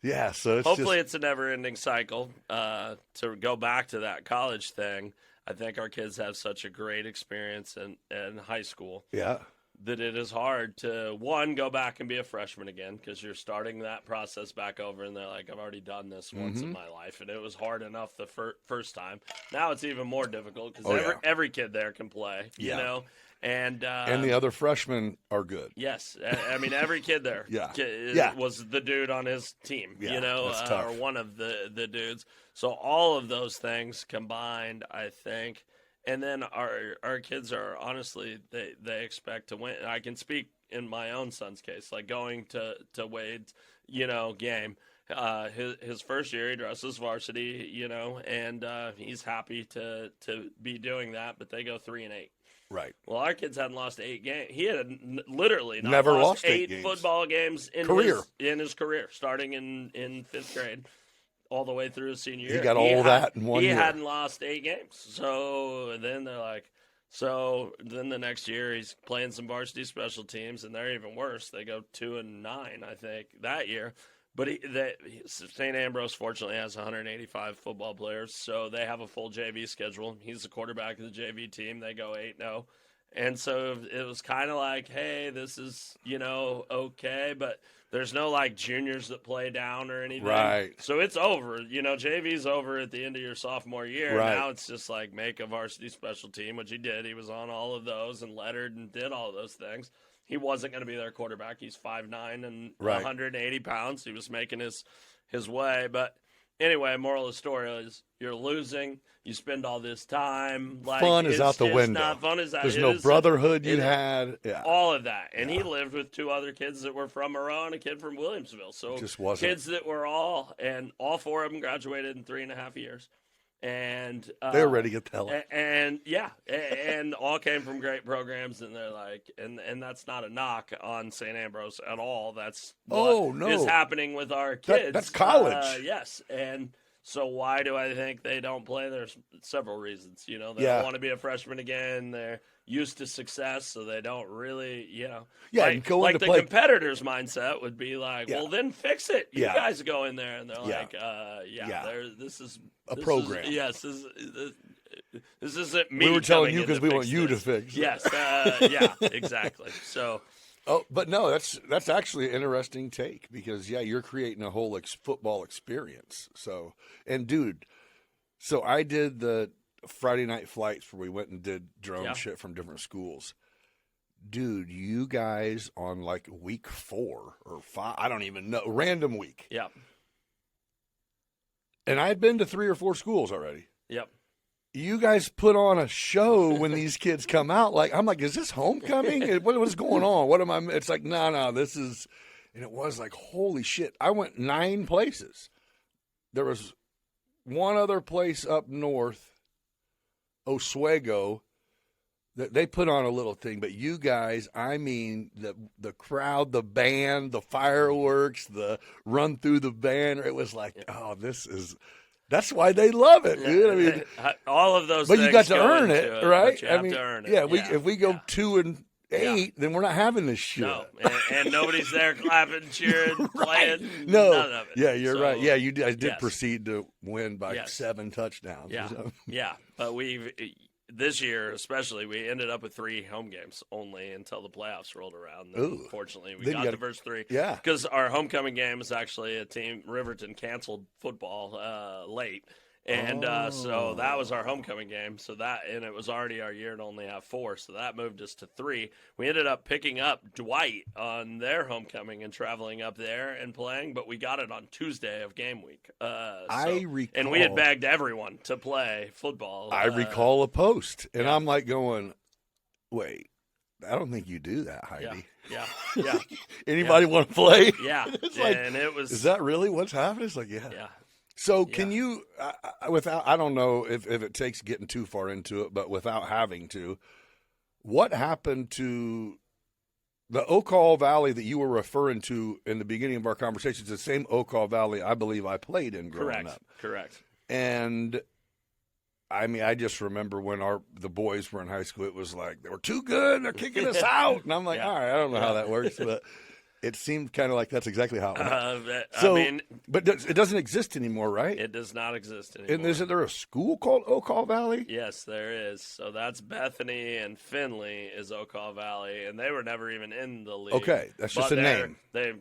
then, so it's hopefully it's a never-ending cycle. To go back to that college thing, I think our kids have such a great experience in high school that it is hard to, one, go back and be a freshman again because you're starting that process back over, and they're like, I've already done this once in my life, and it was hard enough the first time. Now it's even more difficult because every kid there can play, And the other freshmen are good. Yes. Every kid there was the dude on his team, or one of the dudes. So all of those things combined, I think. And then our kids are, honestly, they expect to win. I can speak in my own son's case, going to Wade's, game. His first year, he dresses varsity, and he's happy to be doing that, but they go 3-8. Right. Well, our kids hadn't lost 8 games. He had literally never lost 8 8 football games in his career, starting in 5th grade, all the way through his senior year. He got all that in one year. He hadn't lost 8 games. So then they're like, So then the next year he's playing some varsity special teams, and they're even worse. They go 2-9, I think, that year. But St. Ambrose fortunately has 185 football players, so they have a full JV schedule. He's the quarterback of the JV team. They go 8-0. And so it was kind of like, hey, this is, okay, but there's no, like, juniors that play down or anything. Right. So it's over. JV's over at the end of your sophomore year. Right. Now it's just like make a varsity special team, which he did. He was on all of those and lettered and did all of those things. He wasn't going to be their quarterback. He's 5'9" and 180 pounds. He was making his way. But anyway, moral of the story is you're losing. You spend all this time. Like, fun is out the window. Not fun is out. There's no brotherhood you had. Yeah. All of that. And he lived with 2 other kids that were from MAROA and a kid from Williamsville. So just wasn't. Kids that were all 4 of them graduated in 3.5 years. And they were ready to get the hell out. And all came from great programs, and they're like, and that's not a knock on St. Ambrose at all. That's what is happening with our kids. That's college. Yes, and so why do I think they don't play? There's several reasons. They don't want to be a freshman again. They're used to success, so they don't really, like the competitor's mindset would be like, well, then fix it. You guys go in there, and they're like, this is a program. Yes, this isn't me. We were telling you because we want you to fix it. Yes, exactly. So. Oh, but no, that's actually an interesting take because you're creating a whole football experience. So, and dude, so I did the Friday night flights where we went and did drone shit from different schools. Dude, you guys on like week 4 or 5, I don't even know, random week. Yep. And I'd been to 3 or 4 schools already. Yep. You guys put on a show when these kids come out. Like, I'm like, is this homecoming? What's going on? What am I? It's like, no, this is, and it was like, holy shit. I went 9 places. There was one other place up north, Oswego, that they put on a little thing. But you guys, I mean, the crowd, the band, the fireworks, the run through the banner. It was like, that's why they love it, dude. I mean, all of those. But things you got to go earn into it, right? But you have to earn it. Yeah, if we go 2-8, then we're not having this shit. No, and nobody's there clapping, cheering, playing. No, none of it. Yeah, you're right. Yeah, you did. I did yes. proceed to win by 7 touchdowns. Yeah, yeah. But this year especially, we ended up with 3 home games only until the playoffs rolled around. Unfortunately, we got the first 3. Yeah, because our homecoming game is actually a team. Riverton canceled football late. And so that was our homecoming game. And it was already our year to only have 4, so that moved us to 3. We ended up picking up Dwight on their homecoming and traveling up there and playing, but we got it on Tuesday of game week. I recall, and we had begged everyone to play football. I recall a post, and I'm like going, "Wait, I don't think you do that, Heidi." Yeah. Anybody want to play? Yeah, it's like, and it was. Is that really what's happening? It's like, yeah. So can you, without, I don't know if it takes getting too far into it, but without having to, what happened to the Ocala Valley that you were referring to in the beginning of our conversation? It's the same Ocala Valley I believe I played in growing up. Correct. And I mean, I just remember when the boys were in high school, it was like, they were too good, they're kicking us out. And I'm like, all right, I don't know how that works, but it seemed kind of like that's exactly how it went. But it doesn't exist anymore, right? It does not exist anymore. And isn't there a school called Ocala Valley? Yes, there is. So that's Bethany and Findlay is Ocala Valley, and they were never even in the league. Okay, that's just a name. They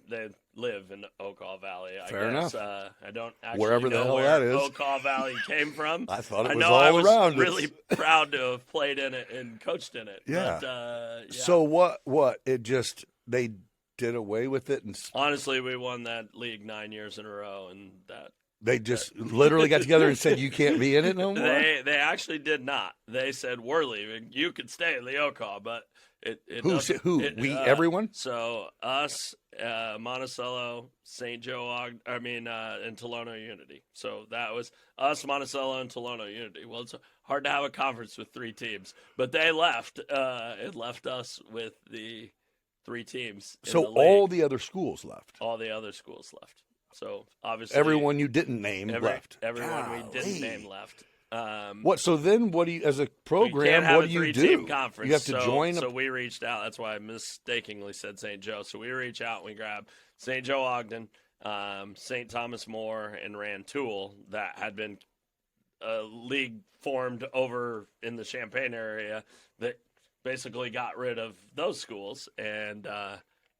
live in Ocala Valley. Fair enough. I don't actually Wherever the know hell where that is. Ocala Valley came from. I thought it was I all around. Really proud to have played in it and coached in it. Yeah. But, So what? It just they did away with it, and honestly, we won that league 9 years in a row, and they just literally got together and said, "You can't be in it no more." They actually did not. They said, "We're leaving. You can stay in the Ocala," but everyone. So us, Monticello, St. Joe, and Tolono Unity. So that was us, Monticello, and Tolono Unity. Well, it's hard to have a conference with 3 teams, but they left. It left us with the 3 teams. So all the other schools left. All the other schools left. So obviously everyone you didn't name left. Everyone we didn't name left. What? So then, what do you, as a You program, can't have what a do you three-team do? conference. You have to join. So we reached out. That's why I mistakenly said St. Joe. So we reach out and we grab St. Joe Ogden, St. Thomas More, and Rantoul that had been a league formed over in the Champaign area that basically got rid of those schools. And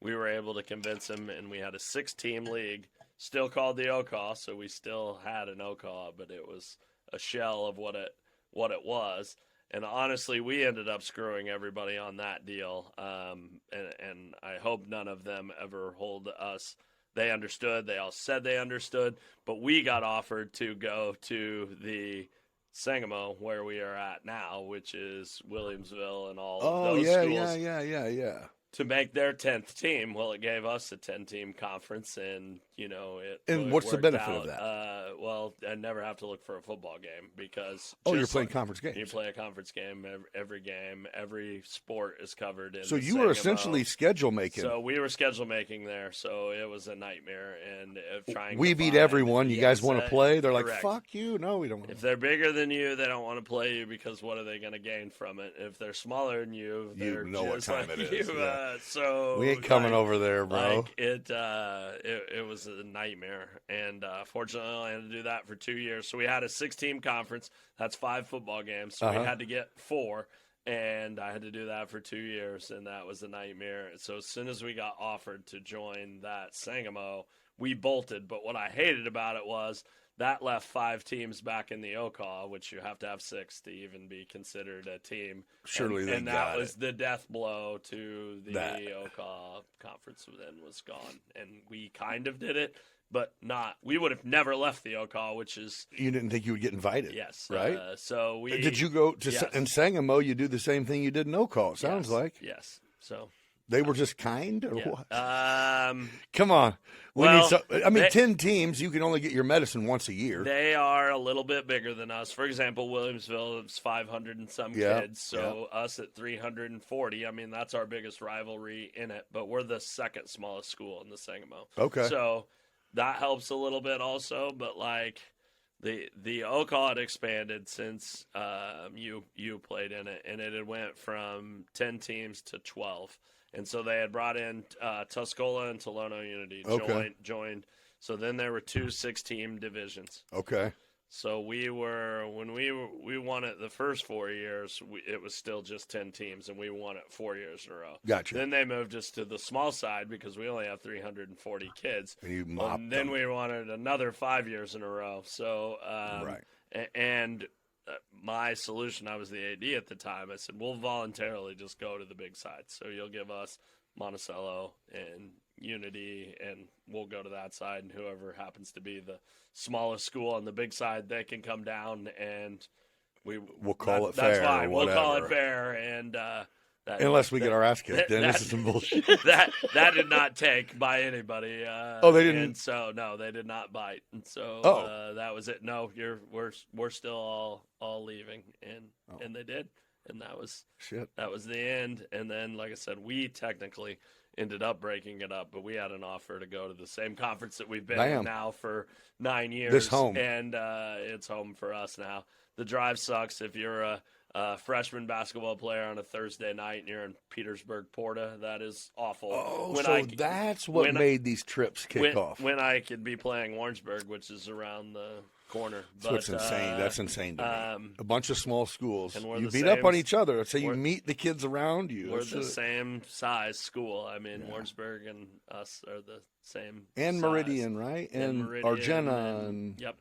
we were able to convince them, and we had a 6-team league, still called the OCAW. So we still had an OCAW, but it was a shell of what it was. And honestly, we ended up screwing everybody on that deal. And I hope none of them ever hold us. They understood. They all said they understood. But we got offered to go to the Sangamo, where we are at now, which is Williamsville and all of those schools. Yeah. To make their 10th team. Well, it gave us a 10-team conference, and And what's the worked benefit out. of that? Well, I never have to look for a football game because You're playing conference games. You play a conference game every game. Every sport is covered in. So the you were Sangamo. essentially schedule making. So we were schedule making there. So it was a nightmare, and trying. We to beat find, everyone. You guys want to play? They're correct. like, "Fuck you!" No, we don't. If they're bigger than you, they don't want to play you because what are they going to gain from it? If they're smaller than you, they're know what just time like it is, you. yeah. So We ain't coming over there, bro. It was a nightmare, and fortunately, I had to do that for 2 years. So we had a 6-team conference. That's 5 football games. So we had to get 4, and I had to do that for 2 years, and that was a nightmare. So as soon as we got offered to join that Sangamo, we bolted. But what I hated about it was that left 5 teams back in the OCAW, which you have to have 6 to even be considered a team. Surely and that was the death blow to the OCAW conference. Then was gone, and we kind of did it, but not. We would have never left the OCAW, which is You didn't think you would get invited, yes, right? So we Did you go to yes. in Sangamo? You do the same thing you did in OCAW. It sounds like yes. So they were just kind, or what? Come on, well, I mean, 10 teams. You can only get your medicine once a year. They are a little bit bigger than us. For example, Williamsville is 500 and some kids, so us at 340. I mean, that's our biggest rivalry in it, but we're the second smallest school in the Sangamo. Okay. So that helps a little bit also, but like the OCAW had expanded since you played in it, and it had went from 10 teams to 12. And so they had brought in Tuscola and Tolono Unity joined. So then there were 2 6-team divisions. Okay. So we won it the first 4 years. It was still just 10 teams, and we won it 4 years in a row. Gotcha. Then they moved us to the small side because we only have 340 kids. And you mopped and then them. we won it another 5 years in a row. So Right. And my solution, I was the AD at the time. I said, we'll voluntarily just go to the big side. So you'll give us Monticello and Unity, and we'll go to that side. And whoever happens to be the smallest school on the big side, they can come down, and we'll call it that's fair. fine. Or We'll whatever. call it fair. And unless we get our ass kicked, then this is some bullshit. that did not take by anybody. They didn't. And so no, they did not bite. And so that was it. No, we're still all leaving, and they did, and that was shit. That was the end. And then, like I said, we technically ended up breaking it up, but we had an offer to go to the same conference that we've been in now for 9 years. This home, and it's home for us now. The drive sucks if you're a freshman basketball player on a Thursday night and you're in Petersburg, Porta. That is awful. That's what made these trips kick off. When I could be playing Warrensburg, which is around the corner. That's insane. That's insane to me. A bunch of small schools. And you beat up on each other. So you meet the kids around you. We're the same size school. I mean, Warrensburg and us are the same And size. Meridian, right? And Argena. And yep.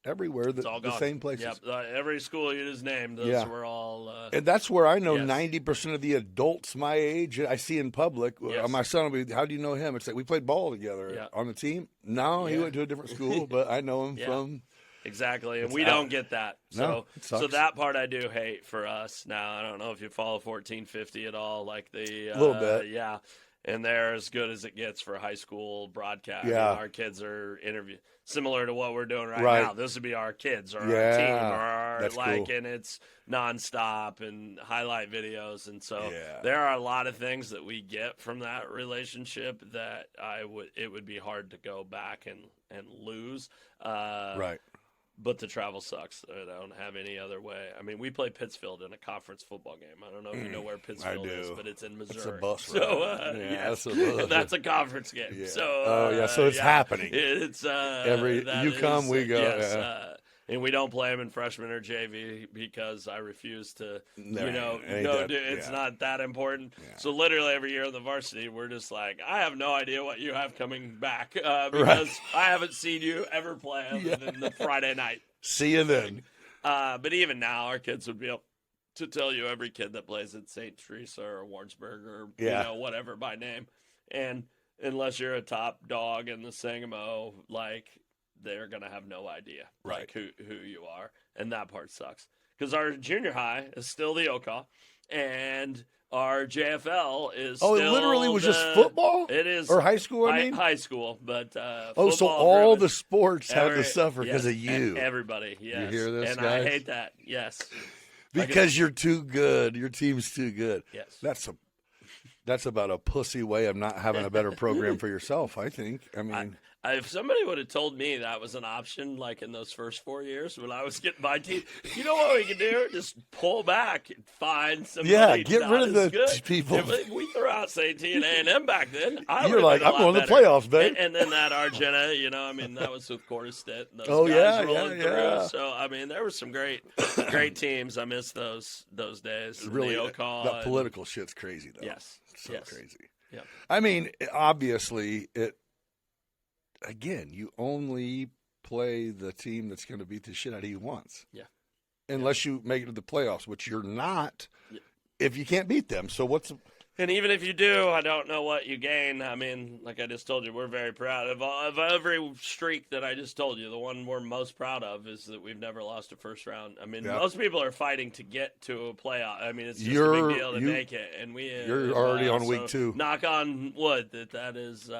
Everywhere, the same places. Yep, every school you just named, those were all. And that's where I know 90% of the adults my age I see in public. My son will be, how do you know him? It's like, we played ball together on the team. No, he went to a different school, but I know him from. Exactly, and we don't get that. So that part I do hate for us. Now, I don't know if you follow 1450 at all, like the. A little bit. Yeah. And they're as good as it gets for high school broadcast. Yeah. Our kids are interviewed similar to what we're doing right now. This would be our kids or our team or our cool. And it's nonstop and highlight videos. And so there are a lot of things that we get from that relationship that it would be hard to go back and lose. Right. But the travel sucks. I don't have any other way. I mean, we play Pittsfield in a conference football game. I don't know if you know where Pittsfield is, but it's in Missouri. It's a bus ride. So, that's a and that's a conference game. Yeah. So, so it's happening. It's you come, we go. Yes, yeah. And we don't play them in freshman or JV because I refuse to. It's not that important. Yeah. So literally every year in the varsity, we're just like, I have no idea what you have coming back because I haven't seen you ever play other than the Friday night. See you then. But even now, our kids would be able to tell you every kid that plays at St. Teresa or Warrensburg or whatever by name. And unless you're a top dog in the Sangamo, like, they're going to have no idea like who you are. And that part sucks. Because our junior high is still the Okaw, and our JFL is still it literally was just football? It is. Or high school, high school, but so all the sports had to suffer because of you. Everybody, yes. You hear this, and guys? I hate that, yes. Because you're too good. Your team's too good. Yes. That's about a pussy way of not having a better program for yourself, I think. I mean... if somebody would have told me that was an option, like in those first 4 years when I was getting my team, you know what we can do? Just pull back and find somebody. Yeah, get rid of the good. people. If we threw out St. T and A&M back then, you're like, I'm going to the playoffs, babe. And then that Argenta, I mean, that was with Quarter State. And those guys rolling through. So, I mean, there were some great teams. I miss those days. Really, that political shit's crazy, though. Yes. So crazy. Yeah. I mean, obviously, again, you only play the team that's going to beat the shit out of you once. Yeah. Unless you make it to the playoffs, which you're not if you can't beat them. So And even if you do, I don't know what you gain. I mean, like I just told you, we're very proud of every streak that I just told you. The one we're most proud of is that we've never lost a first round. I mean, most people are fighting to get to a playoff. I mean, it's just a big deal to make it. And you're already on week 2. Knock on wood that is.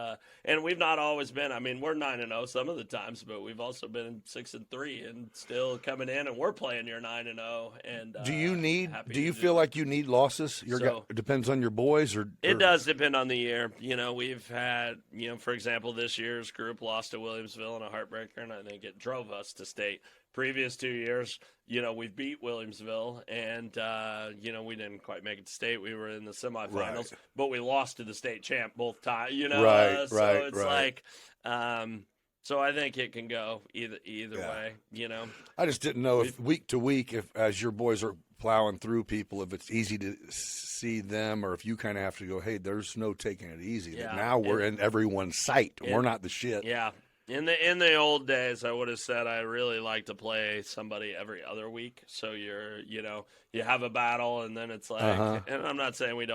And we've not always been. I mean, we're 9-0 some of the times, but we've also been 6-3 and still coming in, and we're playing your 9-0. And do you feel like you need losses? It depends on your boys, or it does depend on the year. We've had, for example, this year's group lost to Williamsville in a heartbreaker, and I think it drove us to state. Previous 2 years, we've beat Williamsville, and we didn't quite make it to state. We were in the semifinals, but we lost to the state champ both times. Like, so I think it can go either way. I just didn't know if week to week, if as your boys are plowing through people, if it's easy to see them, or if you kind of have to go, hey, there's no taking it easy. Yeah. Now we're in everyone's sight. We're not the shit. Yeah. In the old days, I would have said I really like to play somebody every other week. So you have a battle, and then it's like, and I'm not saying we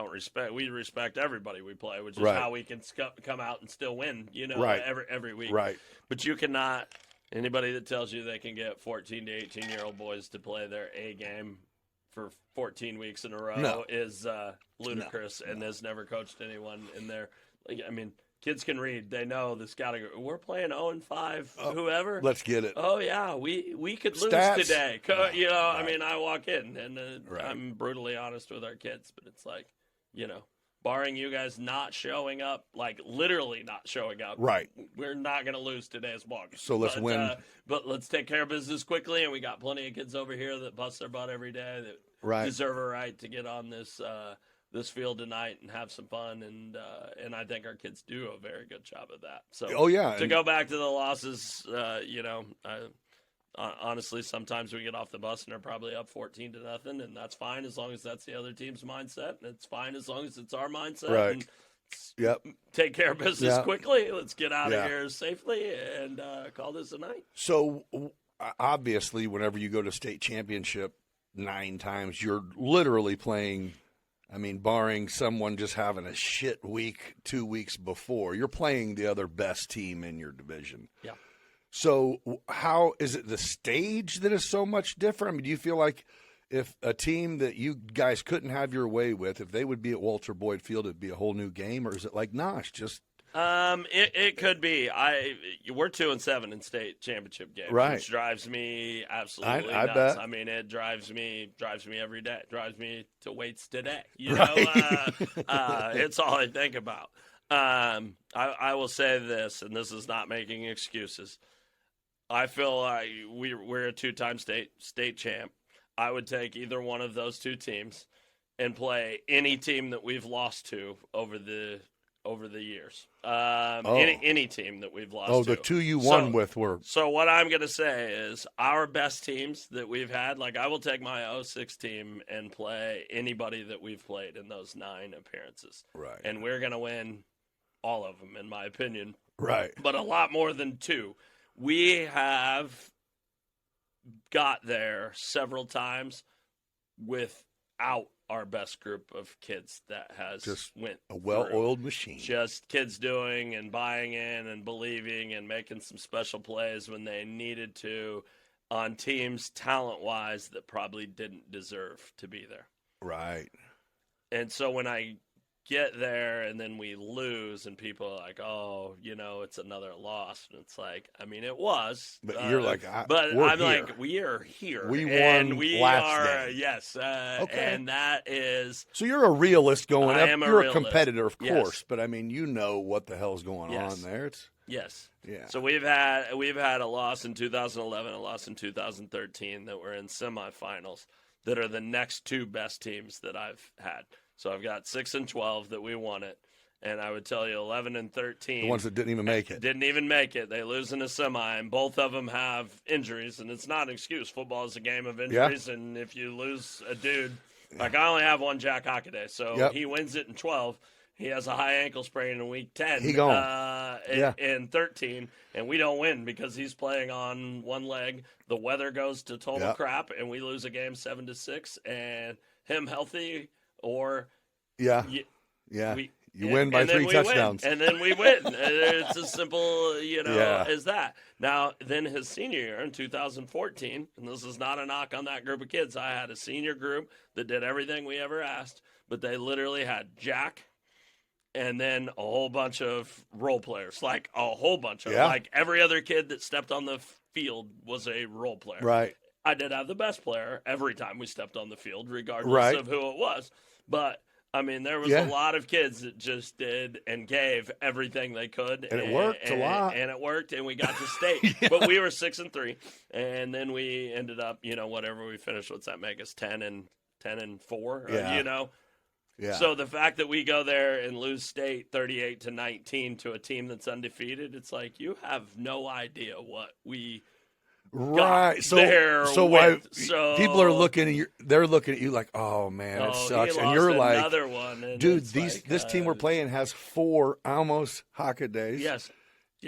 respect everybody we play, which is how we can come out and still win, every week. Right. But you cannot, anybody that tells you they can get 14 to 18-year-old boys to play their A game for 14 weeks in a row is ludicrous, and has never coached anyone in there. I mean, kids can read. They know this category. We're playing 0-5, whoever. Let's get it. Oh, yeah, we could lose today. I mean, I walk in, and I'm brutally honest with our kids, but it's like, barring you guys not showing up, like literally not showing up, we're not going to lose today's ball game. So let's win. But let's take care of business quickly, and we got plenty of kids over here that bust their butt every day that deserve a right to get on this this field tonight and have some fun, and I think our kids do a very good job of that. So to go back to the losses, honestly, sometimes we get off the bus and they're probably up 14-0, and that's fine as long as that's the other team's mindset, and it's fine as long as it's our mindset. Right. And take care of business quickly. Let's get out of here safely and call this a night. So obviously, whenever you go to state championship 9 times, you're literally playing. I mean, barring someone just having a shit week 2 weeks before, you're playing the other best team in your division. Yeah. So how is it the stage that is so much different? I mean, do you feel like if a team that you guys couldn't have your way with, if they would be at Walter Boyd Field, it'd be a whole new game? Or is it like, it's just it could be. We're 2-7 in state championship games, which drives me absolutely nuts. Bet. I mean, it drives me every day. It drives me to weights today. It's all I think about. I will say this, and this is not making excuses. I feel like we're a 2-time state champ. I would take either one of those two teams and play any team that we've lost to over the years. Any team that we've lost to. Oh, the two you won with were. So what I'm going to say is our best teams that we've had, like I will take my 06 team and play anybody that we've played in those 9 appearances. Right. And we're going to win all of them, in my opinion. Right. But a lot more than 2. We have got there several times without our best group of kids that has just went a well-oiled machine. Just kids doing and buying in and believing and making some special plays when they needed to on teams talent-wise that probably didn't deserve to be there. Right. And so when I get there and then we lose and people are like, oh, it's another loss. And it's like, I mean, it was. But you're like, but we're I'm here. like, we are here. We won and we last are, day. yes. Okay. And that is. So you're a realist going I up. am a You're a realist. competitor, of Yes. course, but I mean, you know what the hell's going on there. Yes. Yeah. So we've had a loss in 2011, a loss in 2013 that were in semifinals that are the next 2 best teams that I've had. So I've got 6 and 12 that we won it, and I would tell you 11 and 13. The ones that didn't even make it. Didn't even make it. They lose in a semi, and both of them have injuries, and it's not an excuse. Football is a game of injuries, and if you lose a dude, like I only have one Jack Hockaday, so he wins it in 12. He has a high ankle sprain in week 10. He gone. In 13, and we don't win because he's playing on one leg. The weather goes to total crap, and we lose a game 7-6, and him healthy or you win by 3 touchdowns. And then we win. It's as simple, as that. Now, then his senior year in 2014, and this is not a knock on that group of kids. I had a senior group that did everything we ever asked, but they literally had Jack and then a whole bunch of role players, like a whole bunch of like every other kid that stepped on the field was a role player. Right. I did have the best player every time we stepped on the field, regardless of who it was. But, I mean, there was a lot of kids that just did and gave everything they could. And it worked a lot. And it worked, and we got to state. But we were 6 and 3. And then we ended up, whatever we finished, what's that make us, 10 and 4? Yeah. Yeah. So the fact that we go there and lose state 38-19 to a team that's undefeated, it's like you have no idea what we got there. So people are looking at you, they're looking at you like, oh man, it sucks, and you're like, another one, and dude, this team we're playing has 4 almost Hockadays. Yes.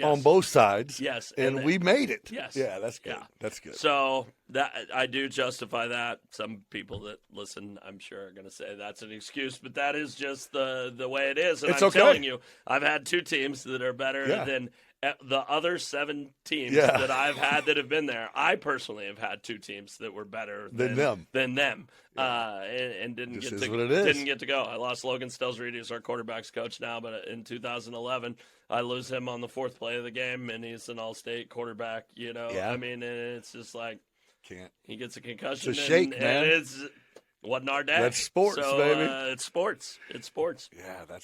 On both sides. Yes. And we made it. Yes. Yeah, that's good. Yeah. That's good. So that I do justify that. Some people that listen, I'm sure, are going to say that's an excuse, but that is just the way it is. And I'm telling you, I've had 2 teams that are better than the other 7 teams that I've had that have been there. I personally have had 2 teams that were better than them. And didn't get to go. I lost Logan Stelsreed, who's our quarterback's coach now, but in 2011, I lose him on the 4th play of the game, and he's an all-state quarterback. I mean, and it's just like he gets a concussion. It's a shake, man. And wasn't our day. That's sports, baby. It's sports. It's sports.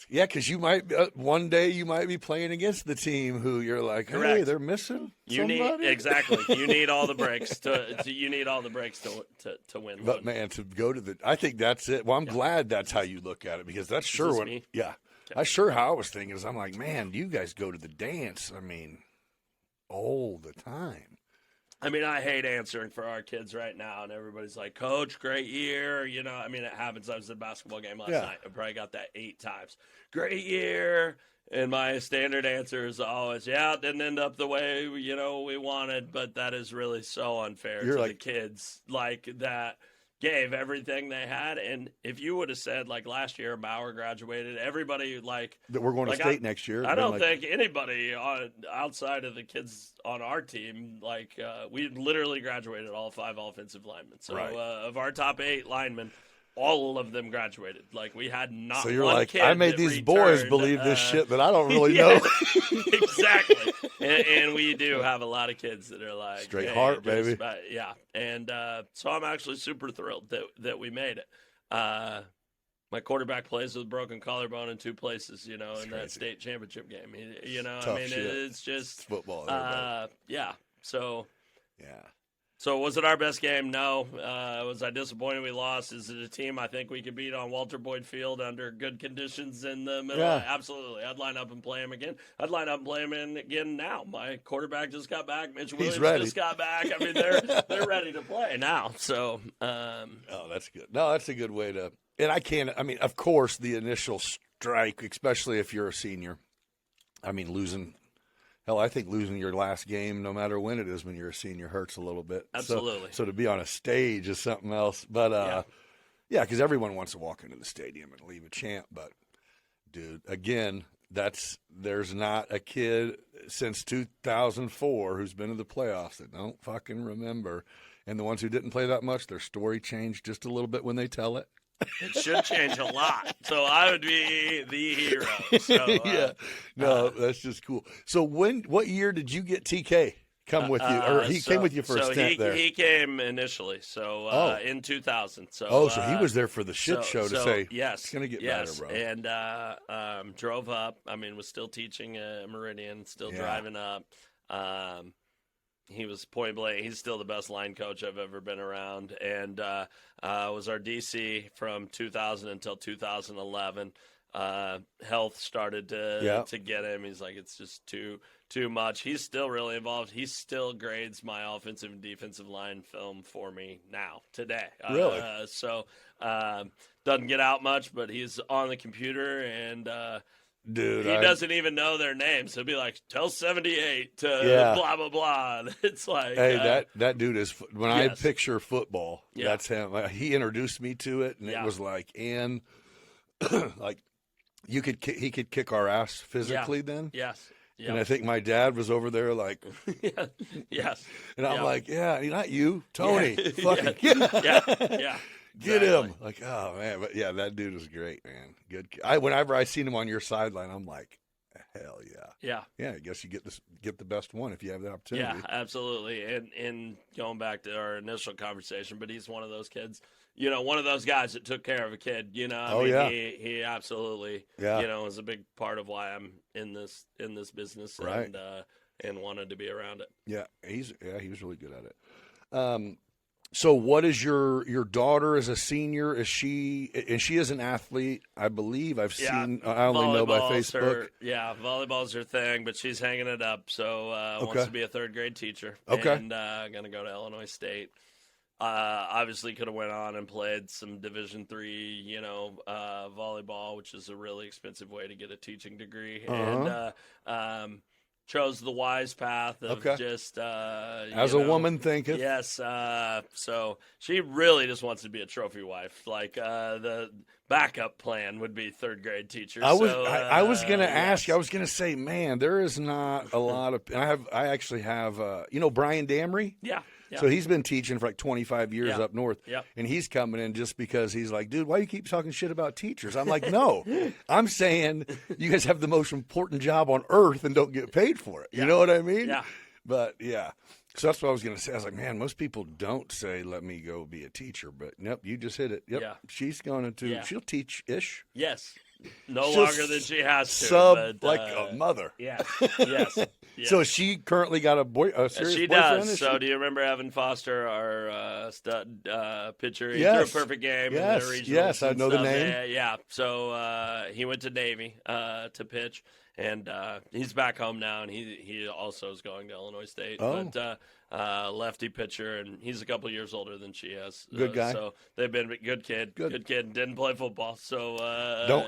Yeah, because you might one day you might be playing against the team who you're like, hey, they're missing somebody. You need all the breaks you need all the breaks to win. But man, to go to I think that's it. Well, I'm glad that's how you look at it, because that's sure what. Me? Yeah, that's sure how I was thinking. Is I'm like, man, you guys go to the dance. I mean, all the time. I mean, I hate answering for our kids right now, and everybody's like, Coach, great year. I mean, it happens. I was at a basketball game last night. I probably got that 8 times. Great year. And my standard answer is always, it didn't end up the way, we wanted, but that is really so unfair to the kids. Like, that gave everything they had. And if you would have said, like, last year, Bauer graduated, everybody, like... That we're going to state next year. I don't think anybody outside of the kids on our team, like, we literally graduated all 5 offensive linemen. So of our top 8 linemen, all of them graduated. Like, we had not So you're one like, kid I made that these returned, boys believe this shit that I don't really know. Exactly. And we do have a lot of kids that are like... Straight heart, baby. And so I'm actually super thrilled that we made it. My quarterback plays with a broken collarbone in 2 places, in that state championship game. Tough shit. it's just... It's football. So Yeah. So was it our best game? No. Was I disappointed we lost? Is it a team I think we could beat on Walter Boyd Field under good conditions in the middle? Yeah. Absolutely. I'd line up and play him again. I'd line up and play him again now. My quarterback just got back. Mitch Williams ready. just got back. I mean, they're ready to play now. So. Oh, that's good. No, that's a good way to. And I mean, of course, the initial strike, especially if you're a senior. I mean, Hell, I think losing your last game, no matter when it is, when you're a senior, hurts a little bit. Absolutely. So to be on a stage is something else. But yeah, because everyone wants to walk into the stadium and leave a chant. But dude, again, there's not a kid since 2004 who's been to the playoffs that don't fucking remember. And the ones who didn't play that much, their story changed just a little bit when they tell it. It should change a lot. So I would be the hero. So, yeah. No, that's just cool. So what year did you get TK come with you? Or he came with you for a stint there? He came initially, so in 2000. So so he was there for the shit show to say, yes, it's going to get better, bro. And drove up. I mean, was still teaching at Meridian, still driving up. He was point blank. He's still the best line coach I've ever been around, and was our DC from 2000 until 2011. Health started to get him. He's like, it's just too much. He's still really involved. He still grades my offensive and defensive line film for me today. Really? Doesn't get out much, but he's on the computer and. Dude, he doesn't even know their names. He'll be like, tell 78 to blah, blah, blah. It's like. Hey, that dude is, when I yes. picture football, that's him. He introduced me to it, and it was like, and like, he could kick our ass physically then. Yes. Yep. And I think my dad was over there like, yes. And I'm like, not you, Tony. Yeah. Fucking, yeah. Get him. Like, oh, man. But, yeah, that dude was great, man. Good. Whenever I seen him on your sideline, I'm like, hell yeah. Yeah. Yeah, I guess you get the best one if you have the opportunity. Yeah, absolutely. And going back to our initial conversation, but he's one of those kids, one of those guys that took care of a kid, he absolutely, is a big part of why I'm in this business right. and wanted to be around it. Yeah, he was really good at it. So what is your daughter as a senior? Is she is an athlete? I believe I've seen. I only know by Facebook. Volleyball's her thing, but she's hanging it up. So wants to be a third grade teacher. Okay, and going to go to Illinois State. Obviously, could have went on and played some Division III, volleyball, which is a really expensive way to get a teaching degree, and chose the wise path of just as a woman thinketh. Yes, so she really just wants to be a trophy wife. Like the backup plan would be third grade teacher. I was going to ask you. I was going to say, man, there is not a lot of. I actually have. Brian Damry. Yeah. Yeah. So he's been teaching for like 25 years up north. Yeah. And he's coming in just because he's like, dude, why do you keep talking shit about teachers? I'm like, no. I'm saying you guys have the most important job on earth and don't get paid for it. You know what I mean? Yeah. But, yeah. So that's what I was going to say. I was like, man, most people don't say, let me go be a teacher. But, nope, you just hit it. Yep. Yeah. She's going to, she'll teach-ish. Yes. No longer than she has to. But, like a mother. Yes. Yes. Yeah. So she currently got a serious she boyfriend? Does. So do you remember Evan Foster, our stud pitcher? He yes. threw a perfect game in the regionals. Yes, I know the name. Yeah. So he went to Navy to pitch, and he's back home now, and he also is going to Illinois State. Oh. But lefty pitcher, and he's a couple years older than she is. Good guy. So they've been a good kid. Good kid. Didn't play football. So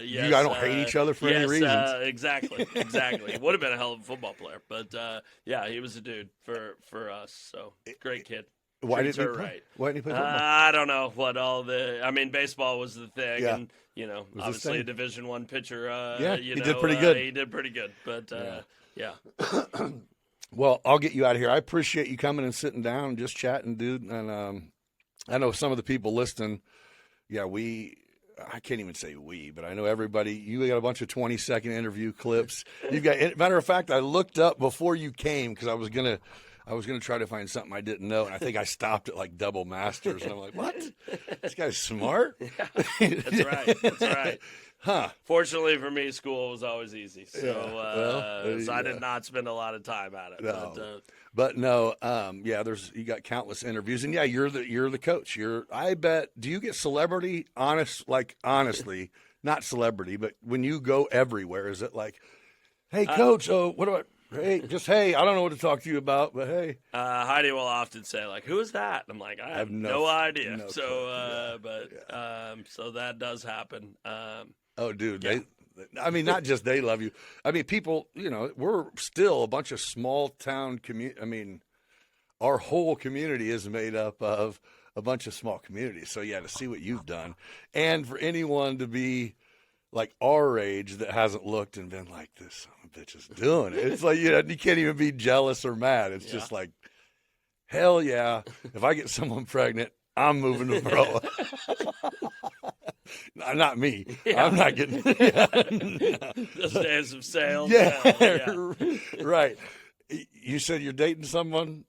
you guys don't hate each other for any reasons. Exactly. Would have been a hell of a football player, but he was a dude for us. So great kid. Why didn't he play? Why didn't he play football? I don't know what baseball was the thing, and obviously a Division I pitcher. He did pretty good. He did pretty good, but yeah. Well, I'll get you out of here. I appreciate you coming and sitting down and just chatting, dude. And I know some of the people listening. Yeah, I can't even say we, but I know everybody. You got a bunch of 20-second interview clips. You've got. Matter of fact, I looked up before you came because I I was going to try to find something I didn't know, and I think I stopped at like double masters, and I'm like, what? This guy's smart? Yeah, that's right. That's right. Huh. Fortunately for me, school was always easy, so, Yeah. so I did not spend a lot of time at it. No. But no, yeah, you got countless interviews, and yeah, you're the coach. I bet. Do you get celebrity? Honestly, not celebrity, but when you go everywhere, is it like, hey, coach? Oh, what do I? Hey, I don't know what to talk to you about, but hey. Heidi will often say, like, who is that? I'm like, I have no idea. No So, clue. So that does happen. Oh, dude, yeah. not just they love you. I mean, people, we're still a bunch of small town community. I mean, our whole community is made up of a bunch of small communities. So yeah, to see what you've done, and for anyone to be like our age that hasn't looked and been like, this son of a bitch is doing it. It's like, you can't even be jealous or mad. It's just like, hell yeah. If I get someone pregnant, I'm moving to MAROA. Not me. Yeah. I'm not getting Those days of sales. Yeah. Right. You said you're dating someone?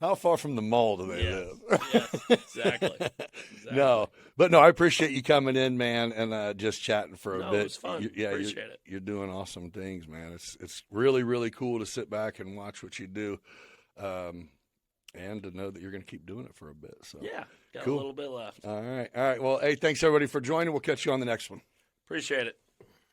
How far from the mall do they live? Yes, exactly. No, but no, I appreciate you coming in, man, and just chatting for a bit. It was fun. Appreciate it. You're doing awesome things, man. It's really, really cool to sit back and watch what you do, and to know that you're going to keep doing it for a bit. So yeah, got cool. a little bit left. All right. Well, hey, thanks everybody for joining. We'll catch you on the next one. Appreciate it.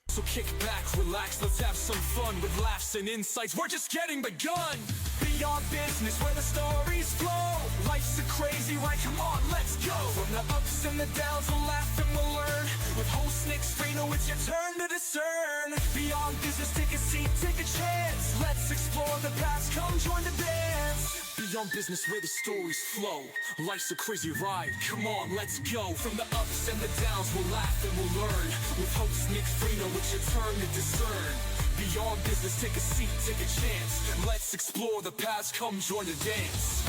So kick back, relax, let's have some fun with laughs and insights. We're just getting begun. Beyond business where the stories flow. Life's a crazy ride, come on, let's go. From the ups and the downs, we'll laugh and we'll learn. With host Nick Freno, it's your turn to discern. Beyond business, take a seat, take a chance. Let's explore the past, come join the dance. Beyond business where the stories flow. Life's a crazy ride, come on, let's go. From the ups and the downs, we'll laugh and we'll learn. With host Nick Freno, it's your turn to discern. Beyond business, take a seat, take a chance. Let's explore the past, come join the dance.